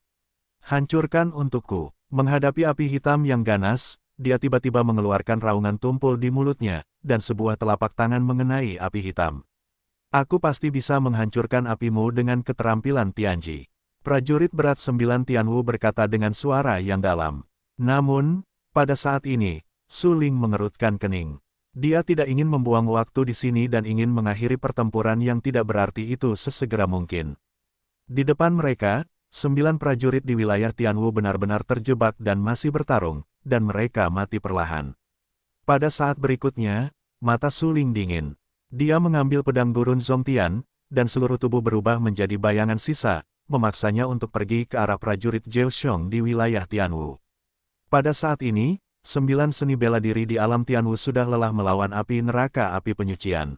"Hancurkan untukku." Menghadapi api hitam yang ganas, dia tiba-tiba mengeluarkan raungan tumpul di mulutnya, dan sebuah telapak tangan mengenai api hitam. "Aku pasti bisa menghancurkan apimu dengan keterampilan Tianji." Prajurit berat 9 Tianwu berkata dengan suara yang dalam. Namun, pada saat ini, Suling mengerutkan kening. Dia tidak ingin membuang waktu di sini dan ingin mengakhiri pertempuran yang tidak berarti itu sesegera mungkin. Di depan mereka, 9 prajurit di wilayah Tianwu benar-benar terjebak dan masih bertarung, dan mereka mati perlahan. Pada saat berikutnya, mata Suling dingin. Dia mengambil pedang gurun Zongtian, dan seluruh tubuh berubah menjadi bayangan sisa, memaksanya untuk pergi ke arah prajurit Zheoxiong di wilayah Tianwu. Pada saat ini, 9 seni bela diri di alam Tianwu sudah lelah melawan api neraka api penyucian.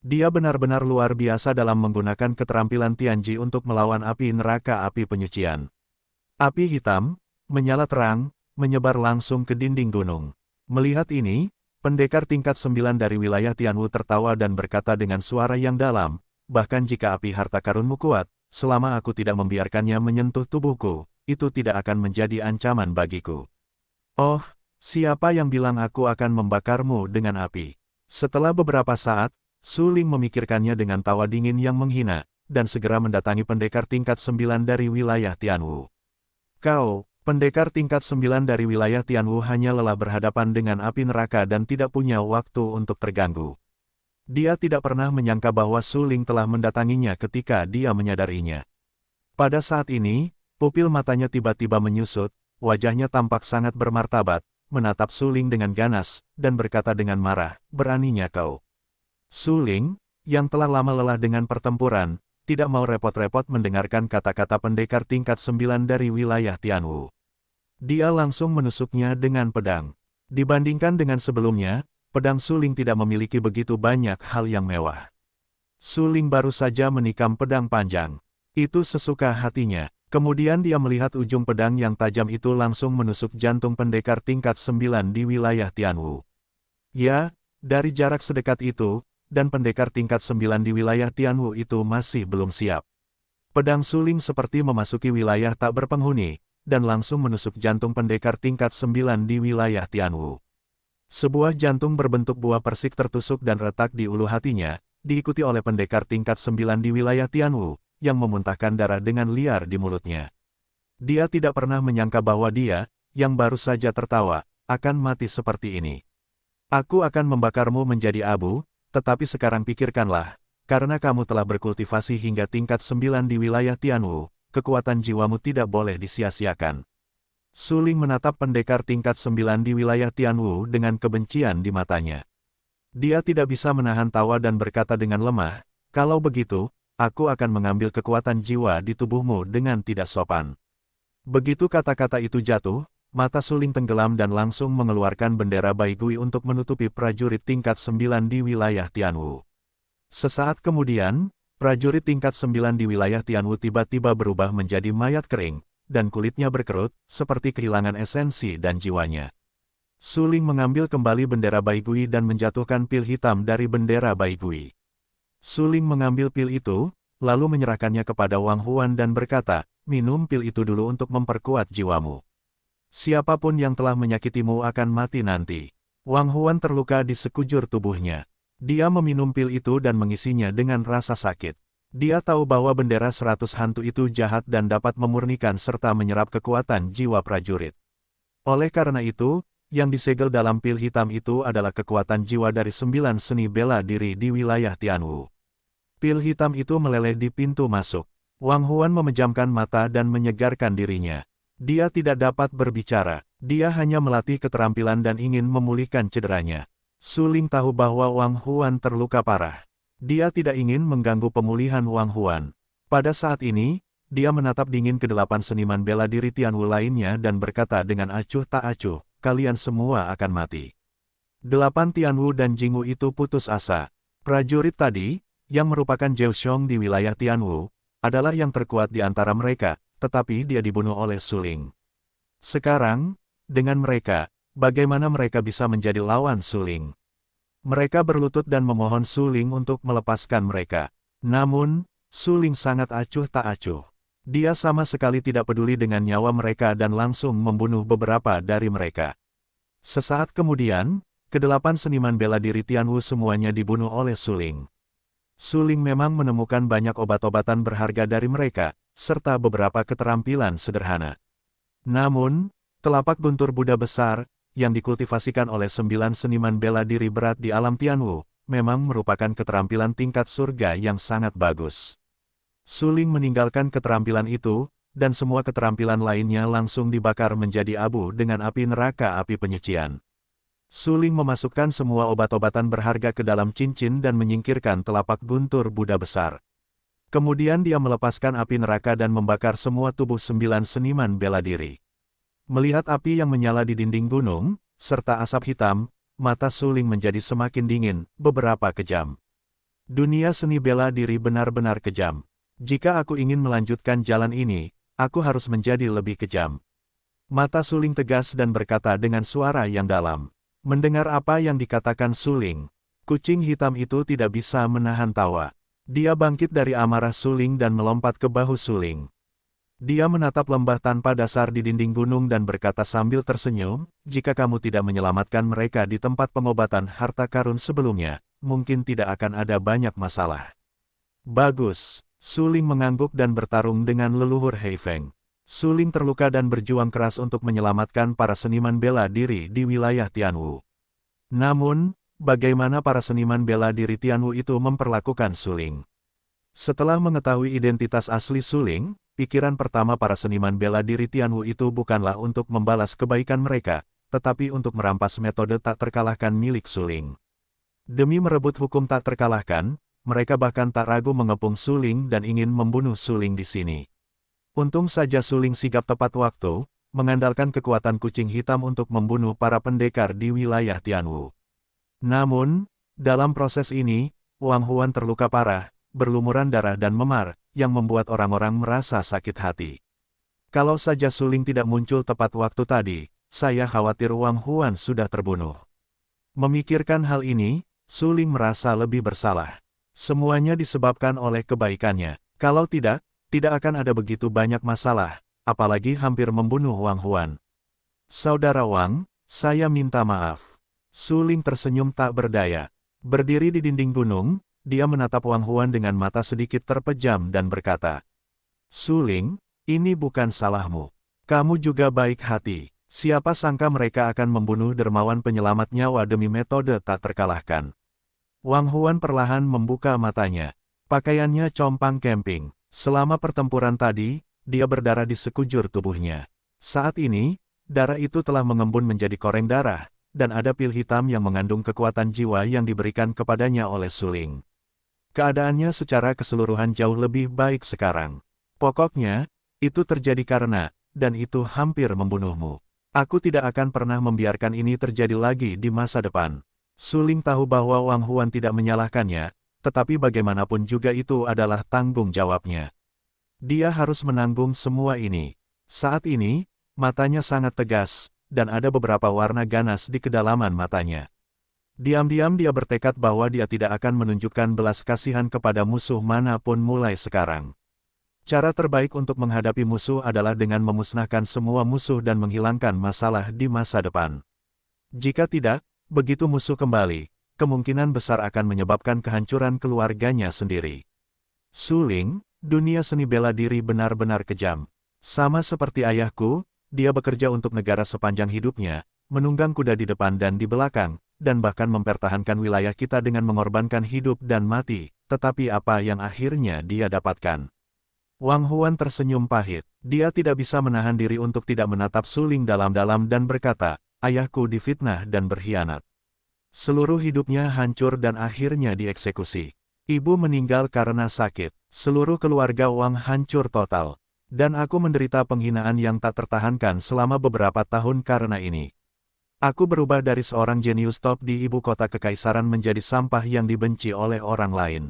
Dia benar-benar luar biasa dalam menggunakan keterampilan Tianji untuk melawan api neraka api penyucian. Api hitam, menyala terang, menyebar langsung ke dinding gunung. Melihat ini, pendekar tingkat 9 dari wilayah Tianwu tertawa dan berkata dengan suara yang dalam, "Bahkan jika api harta karunmu kuat, selama aku tidak membiarkannya menyentuh tubuhku, itu tidak akan menjadi ancaman bagiku." "Oh, siapa yang bilang aku akan membakarmu dengan api?" Setelah beberapa saat, Suling memikirkannya dengan tawa dingin yang menghina, dan segera mendatangi pendekar tingkat 9 dari wilayah Tianwu. Pendekar tingkat 9 dari wilayah Tianwu hanya lelah berhadapan dengan api neraka dan tidak punya waktu untuk terganggu. Dia tidak pernah menyangka bahwa Su Ling telah mendatanginya ketika dia menyadarinya. Pada saat ini, pupil matanya tiba-tiba menyusut, wajahnya tampak sangat bermartabat, menatap Su Ling dengan ganas, dan berkata dengan marah, "Beraninya kau?" Su Ling, yang telah lama lelah dengan pertempuran, tidak mau repot-repot mendengarkan kata-kata pendekar tingkat 9 dari wilayah Tianwu. Dia langsung menusuknya dengan pedang. Dibandingkan dengan sebelumnya, pedang Su Ling tidak memiliki begitu banyak hal yang mewah. Su Ling baru saja menikam pedang panjang. Itu sesuka hatinya. Kemudian dia melihat ujung pedang yang tajam itu langsung menusuk jantung pendekar tingkat 9 di wilayah Tianwu. Ya, dari jarak sedekat itu, dan pendekar tingkat 9 di wilayah Tianwu itu masih belum siap. Pedang Su Ling seperti memasuki wilayah tak berpenghuni, dan langsung menusuk jantung pendekar tingkat 9 di wilayah Tianwu. Sebuah jantung berbentuk buah persik tertusuk dan retak di ulu hatinya, diikuti oleh pendekar tingkat 9 di wilayah Tianwu, yang memuntahkan darah dengan liar di mulutnya. Dia tidak pernah menyangka bahwa dia, yang baru saja tertawa, akan mati seperti ini. Aku akan membakarmu menjadi abu, tetapi sekarang pikirkanlah, karena kamu telah berkultivasi hingga tingkat 9 di wilayah Tianwu, kekuatan jiwamu tidak boleh disia-siakan. Su Ling menatap pendekar tingkat 9 di wilayah Tianwu dengan kebencian di matanya. Dia tidak bisa menahan tawa dan berkata dengan lemah, "Kalau begitu, aku akan mengambil kekuatan jiwa di tubuhmu dengan tidak sopan." Begitu kata-kata itu jatuh, mata Su Ling tenggelam dan langsung mengeluarkan bendera Baigui untuk menutupi prajurit tingkat 9 di wilayah Tianwu. Sesaat kemudian, prajurit tingkat 9 di wilayah Tianwu tiba-tiba berubah menjadi mayat kering, dan kulitnya berkerut, seperti kehilangan esensi dan jiwanya. Su Ling mengambil kembali bendera Baigui dan menjatuhkan pil hitam dari bendera Baigui. Su Ling mengambil pil itu, lalu menyerahkannya kepada Wang Huan dan berkata, "Minum pil itu dulu untuk memperkuat jiwamu. Siapapun yang telah menyakitimu akan mati nanti." Wang Huan terluka di sekujur tubuhnya. Dia meminum pil itu dan mengisinya dengan rasa sakit. Dia tahu bahwa bendera 100 hantu itu jahat dan dapat memurnikan serta menyerap kekuatan jiwa prajurit. Oleh karena itu, yang disegel dalam pil hitam itu adalah kekuatan jiwa dari 9 seni bela diri di wilayah Tianwu. Pil hitam itu meleleh di pintu masuk. Wang Huan memejamkan mata dan menyegarkan dirinya. Dia tidak dapat berbicara, dia hanya melatih keterampilan dan ingin memulihkan cederanya. Su Ling tahu bahwa Wang Huan terluka parah. Dia tidak ingin mengganggu pemulihan Wang Huan. Pada saat ini, dia menatap dingin ke 8 seniman bela diri Tianwu lainnya dan berkata dengan acuh tak acuh, "Kalian semua akan mati." 8 Tianwu dan Jingwu itu putus asa. Prajurit tadi, yang merupakan Zhao Xiong di wilayah Tianwu, adalah yang terkuat di antara mereka, tetapi dia dibunuh oleh Su Ling. Sekarang, dengan mereka, bagaimana mereka bisa menjadi lawan Su Ling? Mereka berlutut dan memohon Su Ling untuk melepaskan mereka. Namun, Su Ling sangat acuh tak acuh. Dia sama sekali tidak peduli dengan nyawa mereka dan langsung membunuh beberapa dari mereka. Sesaat kemudian, ke-8 seniman bela diri Tianwu semuanya dibunuh oleh Su Ling. Su Ling memang menemukan banyak obat-obatan berharga dari mereka, serta beberapa keterampilan sederhana. Namun, telapak guntur Buddha besar, yang dikultivasikan oleh 9 seniman bela diri berat di alam Tianwu, memang merupakan keterampilan tingkat surga yang sangat bagus. Su Ling meninggalkan keterampilan itu, dan semua keterampilan lainnya langsung dibakar menjadi abu dengan api neraka api penyucian. Su Ling memasukkan semua obat-obatan berharga ke dalam cincin dan menyingkirkan telapak guntur Buddha besar. Kemudian dia melepaskan api neraka dan membakar semua tubuh 9 seniman bela diri. Melihat api yang menyala di dinding gunung, serta asap hitam, mata Su Ling menjadi semakin dingin, beberapa kejam. Dunia seni bela diri benar-benar kejam. Jika aku ingin melanjutkan jalan ini, aku harus menjadi lebih kejam. Mata Su Ling tegas dan berkata dengan suara yang dalam. Mendengar apa yang dikatakan Su Ling, kucing hitam itu tidak bisa menahan tawa. Dia bangkit dari amarah Su Ling dan melompat ke bahu Su Ling. Dia menatap lembah tanpa dasar di dinding gunung dan berkata sambil tersenyum, "Jika kamu tidak menyelamatkan mereka di tempat pengobatan harta karun sebelumnya, mungkin tidak akan ada banyak masalah." Bagus, Su Ling mengangguk dan bertarung dengan leluhur Hei Feng. Suling terluka dan berjuang keras untuk menyelamatkan para seniman bela diri di wilayah Tianwu. Namun, bagaimana para seniman bela diri Tianwu itu memperlakukan Suling? Setelah mengetahui identitas asli Suling, pikiran pertama para seniman bela diri Tianwu itu bukanlah untuk membalas kebaikan mereka, tetapi untuk merampas metode tak terkalahkan milik Suling. Demi merebut hukum tak terkalahkan, mereka bahkan tak ragu mengepung Suling dan ingin membunuh Suling di sini. Untung saja Suling sigap tepat waktu, mengandalkan kekuatan kucing hitam untuk membunuh para pendekar di wilayah Tianwu. Namun, dalam proses ini, Wang Huan terluka parah, berlumuran darah dan memar, yang membuat orang-orang merasa sakit hati. Kalau saja Suling tidak muncul tepat waktu tadi, saya khawatir Wang Huan sudah terbunuh. Memikirkan hal ini, Suling merasa lebih bersalah. Semuanya disebabkan oleh kebaikannya. Kalau tidak akan ada begitu banyak masalah, apalagi hampir membunuh Wang Huan. Saudara Wang, saya minta maaf. Suling tersenyum tak berdaya. Berdiri di dinding gunung, dia menatap Wang Huan dengan mata sedikit terpejam dan berkata, "Suling, ini bukan salahmu. Kamu juga baik hati. Siapa sangka mereka akan membunuh dermawan penyelamat nyawa demi metode tak terkalahkan." Wang Huan perlahan membuka matanya. Pakaiannya compang camping. Selama pertempuran tadi, dia berdarah di sekujur tubuhnya. Saat ini, darah itu telah mengembun menjadi koreng darah, dan ada pil hitam yang mengandung kekuatan jiwa yang diberikan kepadanya oleh Suling. Keadaannya secara keseluruhan jauh lebih baik sekarang. Pokoknya, itu terjadi karena, dan itu hampir membunuhmu. Aku tidak akan pernah membiarkan ini terjadi lagi di masa depan. Suling tahu bahwa Wang Huan tidak menyalahkannya, tetapi bagaimanapun juga itu adalah tanggung jawabnya. Dia harus menanggung semua ini. Saat ini, matanya sangat tegas, dan ada beberapa warna ganas di kedalaman matanya. Diam-diam dia bertekad bahwa dia tidak akan menunjukkan belas kasihan kepada musuh manapun mulai sekarang. Cara terbaik untuk menghadapi musuh adalah dengan memusnahkan semua musuh dan menghilangkan masalah di masa depan. Jika tidak, begitu musuh kembali, kemungkinan besar akan menyebabkan kehancuran keluarganya sendiri. Suling, dunia seni bela diri benar-benar kejam. Sama seperti ayahku, dia bekerja untuk negara sepanjang hidupnya, menunggang kuda di depan dan di belakang, dan bahkan mempertahankan wilayah kita dengan mengorbankan hidup dan mati, tetapi apa yang akhirnya dia dapatkan? Wang Huan tersenyum pahit. Dia tidak bisa menahan diri untuk tidak menatap Suling dalam-dalam dan berkata, "Ayahku difitnah dan berkhianat. Seluruh hidupnya hancur dan akhirnya dieksekusi. Ibu meninggal karena sakit. Seluruh keluarga Wang hancur total. Dan aku menderita penghinaan yang tak tertahankan selama beberapa tahun karena ini. Aku berubah dari seorang jenius top di ibu kota kekaisaran menjadi sampah yang dibenci oleh orang lain."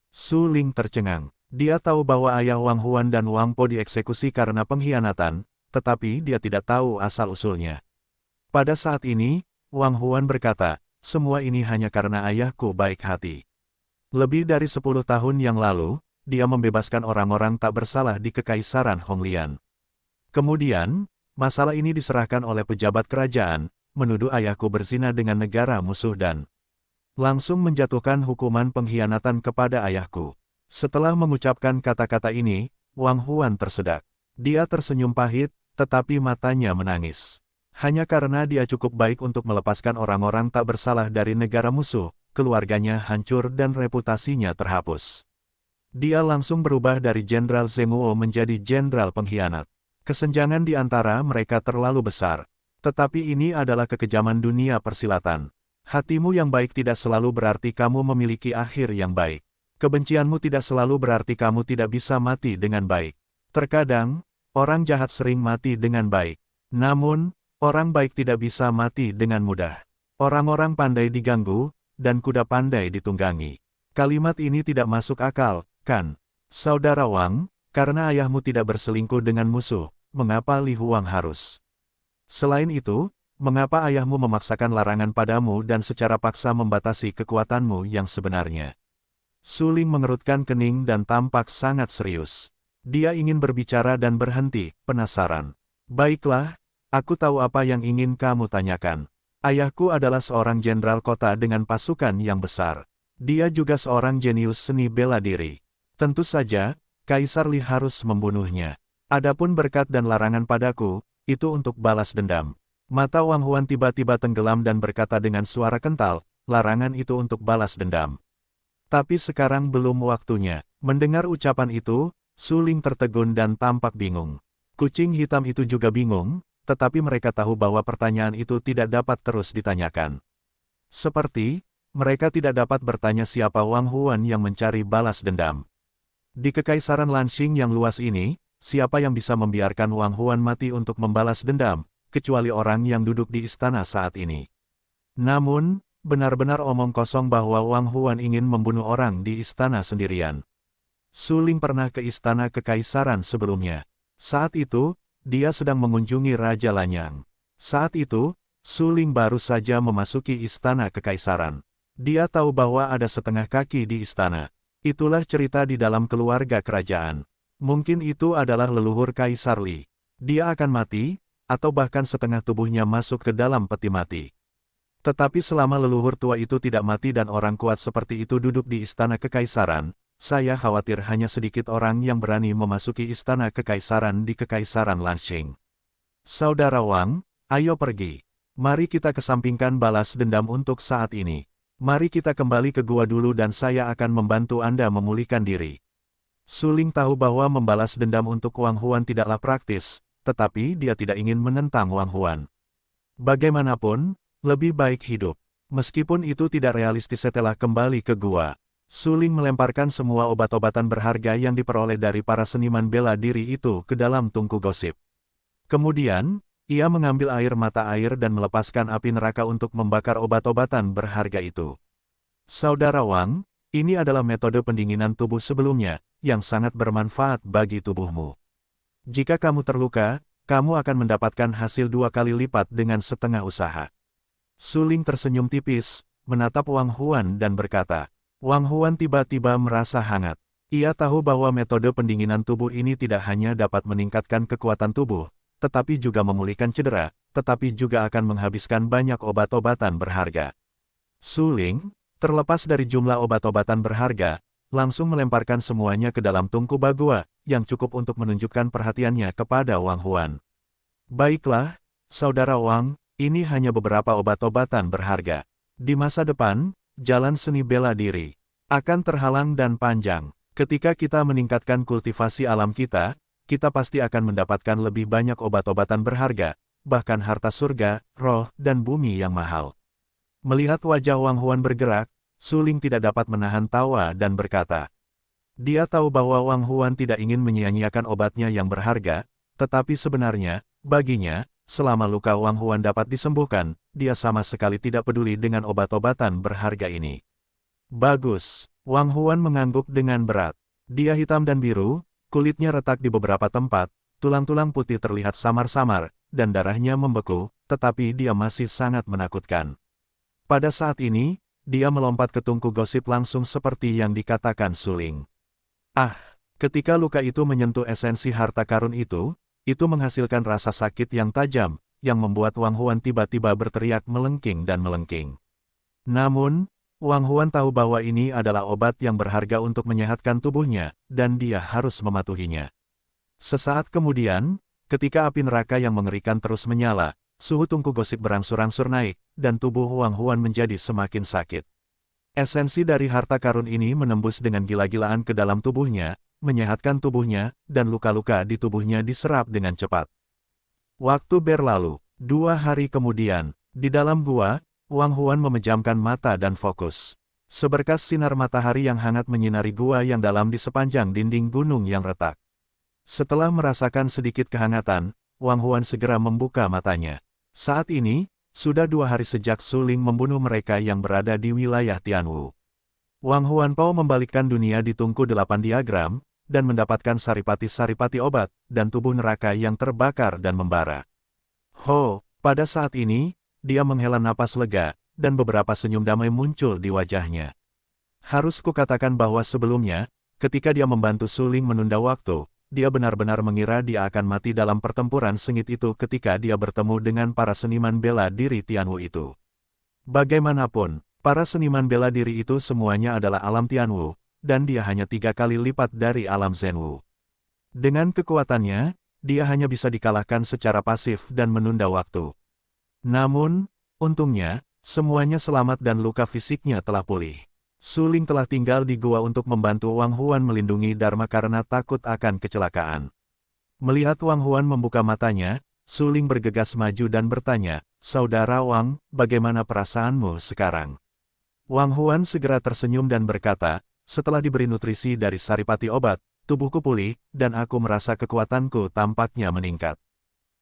Suling tercengang. Dia tahu bahwa ayah Wang Huan dan Wang Po dieksekusi karena pengkhianatan, tetapi dia tidak tahu asal-usulnya. Pada saat ini, Wang Huan berkata, "Semua ini hanya karena ayahku baik hati." Lebih dari 10 tahun yang lalu, dia membebaskan orang-orang tak bersalah di kekaisaran Honglian. Kemudian, masalah ini diserahkan oleh pejabat kerajaan, menuduh ayahku berzina dengan negara musuh dan langsung menjatuhkan hukuman pengkhianatan kepada ayahku. Setelah mengucapkan kata-kata ini, Wang Huan tersedak. Dia tersenyum pahit, tetapi matanya menangis. Hanya karena dia cukup baik untuk melepaskan orang-orang tak bersalah dari negara musuh, keluarganya hancur dan reputasinya terhapus. Dia langsung berubah dari Jenderal Zhenguo menjadi jenderal pengkhianat. Kesenjangan di antara mereka terlalu besar. Tetapi ini adalah kekejaman dunia persilatan. Hatimu yang baik tidak selalu berarti kamu memiliki akhir yang baik. Kebencianmu tidak selalu berarti kamu tidak bisa mati dengan baik. Terkadang, orang jahat sering mati dengan baik. Namun, orang baik tidak bisa mati dengan mudah. Orang-orang pandai diganggu, dan kuda pandai ditunggangi. Kalimat ini tidak masuk akal, kan? Saudara Wang, karena ayahmu tidak berselingkuh dengan musuh, mengapa Li Huang harus? Selain itu, mengapa ayahmu memaksakan larangan padamu dan secara paksa membatasi kekuatanmu yang sebenarnya? Suling mengerutkan kening dan tampak sangat serius. Dia ingin berbicara dan berhenti, penasaran. "Baiklah, aku tahu apa yang ingin kamu tanyakan. Ayahku adalah seorang jenderal kota dengan pasukan yang besar. Dia juga seorang jenius seni bela diri. Tentu saja, Kaisar Li harus membunuhnya. Adapun berkat dan larangan padaku, itu untuk balas dendam. Mata Wang Huan tiba-tiba tenggelam dan berkata dengan suara kental, larangan itu untuk balas dendam. Tapi sekarang belum waktunya. Mendengar ucapan itu, Su Ling tertegun dan tampak bingung. Kucing hitam itu juga bingung, tetapi mereka tahu bahwa pertanyaan itu tidak dapat terus ditanyakan. Seperti, mereka tidak dapat bertanya siapa Wang Huan yang mencari balas dendam. Di Kekaisaran Lanxing yang luas ini, siapa yang bisa membiarkan Wang Huan mati untuk membalas dendam, kecuali orang yang duduk di istana saat ini. Namun, benar-benar omong kosong bahwa Wang Huan ingin membunuh orang di istana sendirian. Su Ling pernah ke istana Kekaisaran sebelumnya. Saat itu, dia sedang mengunjungi Raja Lanyang. Saat itu, Su Ling baru saja memasuki istana Kekaisaran. Dia tahu bahwa ada setengah kaki di istana. Itulah cerita di dalam keluarga kerajaan. Mungkin itu adalah leluhur Kaisar Li. Dia akan mati, atau bahkan setengah tubuhnya masuk ke dalam peti mati. Tetapi selama leluhur tua itu tidak mati dan orang kuat seperti itu duduk di istana kekaisaran, saya khawatir hanya sedikit orang yang berani memasuki istana kekaisaran di Kekaisaran Lanxing. Saudara Wang, ayo pergi. Mari kita kesampingkan balas dendam untuk saat ini. Mari kita kembali ke gua dulu dan saya akan membantu Anda memulihkan diri. Su Ling tahu bahwa membalas dendam untuk Wang Huan tidaklah praktis, tetapi dia tidak ingin menentang Wang Huan. Bagaimanapun, lebih baik hidup. Meskipun itu tidak realistis setelah kembali ke gua, Su Ling melemparkan semua obat-obatan berharga yang diperoleh dari para seniman bela diri itu ke dalam tungku gosip. Kemudian, ia mengambil air mata air dan melepaskan api neraka untuk membakar obat-obatan berharga itu. Saudara Wang, ini adalah metode pendinginan tubuh sebelumnya, yang sangat bermanfaat bagi tubuhmu. Jika kamu terluka, kamu akan mendapatkan hasil 2 kali lipat dengan setengah usaha. Su Ling tersenyum tipis, menatap Wang Huan dan berkata. Wang Huan tiba-tiba merasa hangat. Ia tahu bahwa metode pendinginan tubuh ini tidak hanya dapat meningkatkan kekuatan tubuh, tetapi juga memulihkan cedera, tetapi juga akan menghabiskan banyak obat-obatan berharga. Su Ling, terlepas dari jumlah obat-obatan berharga, langsung melemparkan semuanya ke dalam tungku bagua, yang cukup untuk menunjukkan perhatiannya kepada Wang Huan. Baiklah, Saudara Wang, ini hanya beberapa obat-obatan berharga. Di masa depan, jalan seni bela diri akan terhalang dan panjang. Ketika kita meningkatkan kultivasi alam kita pasti akan mendapatkan lebih banyak obat-obatan berharga, bahkan harta surga, roh, dan bumi yang mahal. Melihat wajah Wang Huan bergerak, Su Ling tidak dapat menahan tawa dan berkata. Dia tahu bahwa Wang Huan tidak ingin menyia-nyiakan obatnya yang berharga, tetapi sebenarnya, baginya, selama luka Wang Huan dapat disembuhkan, dia sama sekali tidak peduli dengan obat-obatan berharga ini. Bagus, Wang Huan mengangguk dengan berat. Dia hitam dan biru, kulitnya retak di beberapa tempat, tulang-tulang putih terlihat samar-samar, dan darahnya membeku, tetapi dia masih sangat menakutkan. Pada saat ini, dia melompat ke tungku gosip langsung seperti yang dikatakan Su Ling. Ketika luka itu menyentuh esensi harta karun itu menghasilkan rasa sakit yang tajam, yang membuat Wang Huan tiba-tiba berteriak melengking dan melengking. Namun, Wang Huan tahu bahwa ini adalah obat yang berharga untuk menyehatkan tubuhnya, dan dia harus mematuhinya. Sesaat kemudian, ketika api neraka yang mengerikan terus menyala, suhu tungku gosip berangsur-angsur naik, dan tubuh Wang Huan menjadi semakin sakit. Esensi dari harta karun ini menembus dengan gila-gilaan ke dalam tubuhnya, menyehatkan tubuhnya, dan luka-luka di tubuhnya diserap dengan cepat. Waktu berlalu. 2 hari kemudian, di dalam gua, Wang Huan memejamkan mata dan fokus. Seberkas sinar matahari yang hangat menyinari gua yang dalam di sepanjang dinding gunung yang retak. Setelah merasakan sedikit kehangatan, Wang Huan segera membuka matanya. Saat ini, sudah 2 hari sejak Su Ling membunuh mereka yang berada di wilayah Tianwu. Wang Huanpao membalikkan dunia di tungku 8 diagram, dan mendapatkan saripati-saripati obat, dan tubuh neraka yang terbakar dan membara. Pada saat ini, dia menghela napas lega, dan beberapa senyum damai muncul di wajahnya. Harus kukatakan bahwa sebelumnya, ketika dia membantu Su Ling menunda waktu, dia benar-benar mengira dia akan mati dalam pertempuran sengit itu ketika dia bertemu dengan para seniman bela diri Tianwu itu. Bagaimanapun, para seniman bela diri itu semuanya adalah alam Tianwu, dan dia hanya 3 kali lipat dari alam Zhenwu. Dengan kekuatannya, dia hanya bisa dikalahkan secara pasif dan menunda waktu. Namun, untungnya, semuanya selamat dan luka fisiknya telah pulih. Su Ling telah tinggal di gua untuk membantu Wang Huan melindungi Dharma karena takut akan kecelakaan. Melihat Wang Huan membuka matanya, Su Ling bergegas maju dan bertanya, "Saudara Wang, bagaimana perasaanmu sekarang?" Wang Huan segera tersenyum dan berkata, "Setelah diberi nutrisi dari saripati obat, tubuhku pulih, dan aku merasa kekuatanku tampaknya meningkat."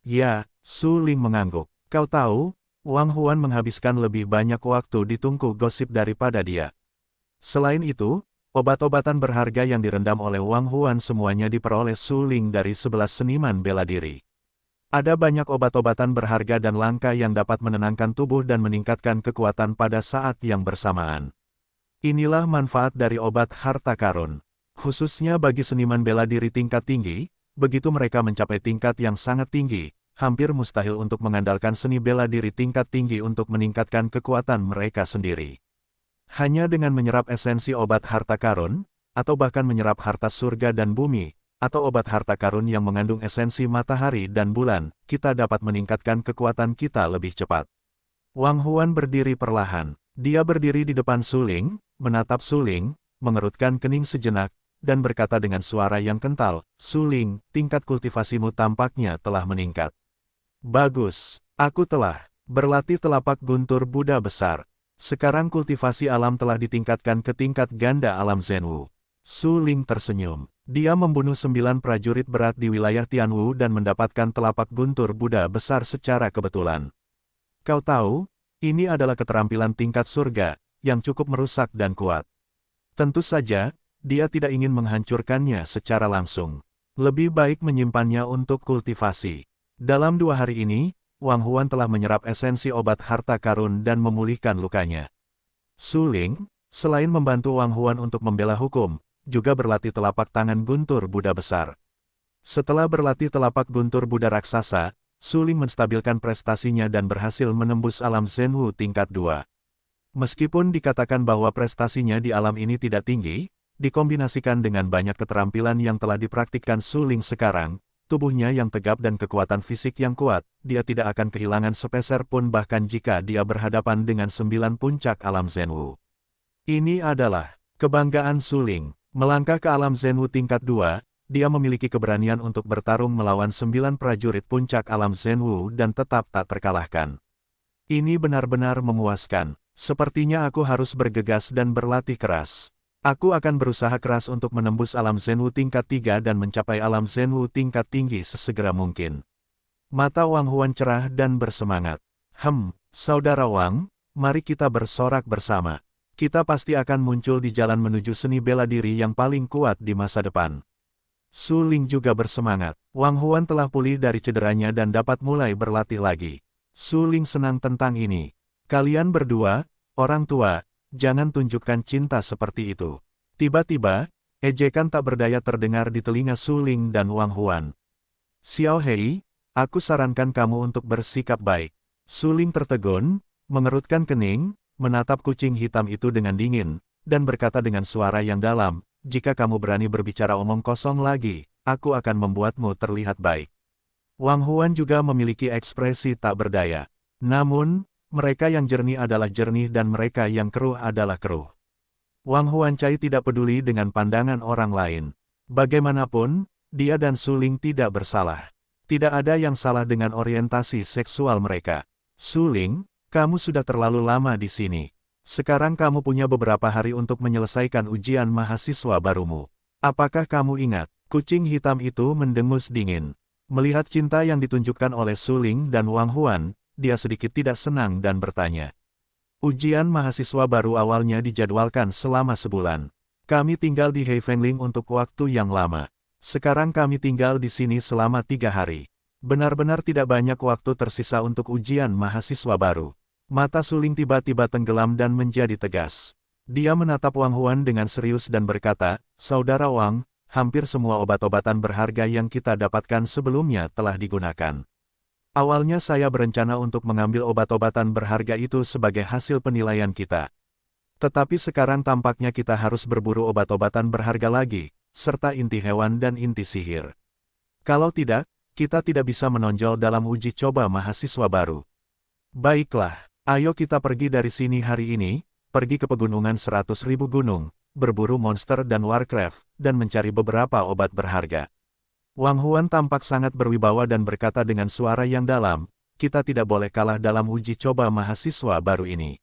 Ya, Su Ling mengangguk. "Kau tahu, Wang Huan menghabiskan lebih banyak waktu di tungku gosip daripada dia. Selain itu, obat-obatan berharga yang direndam oleh Wang Huan semuanya diperoleh Su Ling dari 11 seniman bela diri. Ada banyak obat-obatan berharga dan langka yang dapat menenangkan tubuh dan meningkatkan kekuatan pada saat yang bersamaan. Inilah manfaat dari obat harta karun. Khususnya bagi seniman bela diri tingkat tinggi, begitu mereka mencapai tingkat yang sangat tinggi, hampir mustahil untuk mengandalkan seni bela diri tingkat tinggi untuk meningkatkan kekuatan mereka sendiri. Hanya dengan menyerap esensi obat harta karun, atau bahkan menyerap harta surga dan bumi, atau obat harta karun yang mengandung esensi matahari dan bulan, kita dapat meningkatkan kekuatan kita lebih cepat." Wang Huan berdiri perlahan. Dia berdiri di depan Su Ling, menatap Su Ling, mengerutkan kening sejenak, dan berkata dengan suara yang kental, "Su Ling, tingkat kultivasimu tampaknya telah meningkat." "Bagus, aku telah berlatih telapak guntur Buddha besar. Sekarang kultivasi alam telah ditingkatkan ke tingkat ganda alam Zhenwu." Su Ling tersenyum. Dia membunuh 9 prajurit berat di wilayah Tianwu dan mendapatkan telapak guntur Buddha besar secara kebetulan. "Kau tahu, ini adalah keterampilan tingkat surga, yang cukup merusak dan kuat. Tentu saja, dia tidak ingin menghancurkannya secara langsung. Lebih baik menyimpannya untuk kultivasi." Dalam 2 hari ini, Wang Huan telah menyerap esensi obat harta karun dan memulihkan lukanya. Su Ling, selain membantu Wang Huan untuk membela hukum, juga berlatih telapak tangan guntur Buddha besar. Setelah berlatih telapak guntur Buddha raksasa, Su Ling menstabilkan prestasinya dan berhasil menembus alam Zhenwu tingkat 2. Meskipun dikatakan bahwa prestasinya di alam ini tidak tinggi, dikombinasikan dengan banyak keterampilan yang telah dipraktikkan Su Ling sekarang, tubuhnya yang tegap dan kekuatan fisik yang kuat, dia tidak akan kehilangan sepeser pun bahkan jika dia berhadapan dengan 9 puncak alam Zhenwu. Ini adalah kebanggaan Su Ling. Melangkah ke alam Zhenwu tingkat 2, dia memiliki keberanian untuk bertarung melawan 9 prajurit puncak alam Zhenwu dan tetap tak terkalahkan. Ini benar-benar memuaskan. Sepertinya aku harus bergegas dan berlatih keras. Aku akan berusaha keras untuk menembus alam Zhenwu tingkat 3 dan mencapai alam Zhenwu tingkat tinggi sesegera mungkin. Mata Wang Huan cerah dan bersemangat. Saudara Wang, mari kita bersorak bersama. Kita pasti akan muncul di jalan menuju seni bela diri yang paling kuat di masa depan." Su Ling juga bersemangat. Wang Huan telah pulih dari cederanya dan dapat mulai berlatih lagi. Su Ling senang tentang ini. "Kalian berdua, orang tua, jangan tunjukkan cinta seperti itu." Tiba-tiba, ejekan tak berdaya terdengar di telinga Su Ling dan Wang Huan. "Xiao Hei, aku sarankan kamu untuk bersikap baik." Su Ling tertegun, mengerutkan kening, menatap kucing hitam itu dengan dingin, dan berkata dengan suara yang dalam, "Jika kamu berani berbicara omong kosong lagi, aku akan membuatmu terlihat baik." Wang Huan juga memiliki ekspresi tak berdaya. Namun, mereka yang jernih adalah jernih dan mereka yang keruh adalah keruh. Wang Huancai tidak peduli dengan pandangan orang lain. Bagaimanapun, dia dan Su Ling tidak bersalah. Tidak ada yang salah dengan orientasi seksual mereka. "Su Ling, kamu sudah terlalu lama di sini. Sekarang kamu punya beberapa hari untuk menyelesaikan ujian mahasiswa barumu. Apakah kamu ingat?" Kucing hitam itu mendengus dingin. Melihat cinta yang ditunjukkan oleh Su Ling dan Wang Huan, dia sedikit tidak senang dan bertanya. "Ujian mahasiswa baru awalnya dijadwalkan selama sebulan. Kami tinggal di Heifengling untuk waktu yang lama. Sekarang kami tinggal di sini selama 3 hari. Benar-benar tidak banyak waktu tersisa untuk ujian mahasiswa baru." Mata Su Ling tiba-tiba tenggelam dan menjadi tegas. Dia menatap Wang Huan dengan serius dan berkata, "Saudara Wang, hampir semua obat-obatan berharga yang kita dapatkan sebelumnya telah digunakan. Awalnya saya berencana untuk mengambil obat-obatan berharga itu sebagai hasil penilaian kita. Tetapi sekarang tampaknya kita harus berburu obat-obatan berharga lagi, serta inti hewan dan inti sihir. Kalau tidak, kita tidak bisa menonjol dalam uji coba mahasiswa baru. Baiklah, ayo kita pergi dari sini hari ini, pergi ke pegunungan 100.000 gunung, berburu monster dan Warcraft, dan mencari beberapa obat berharga. Wang Huan tampak sangat berwibawa dan berkata dengan suara yang dalam, kita tidak boleh kalah dalam uji coba mahasiswa baru ini.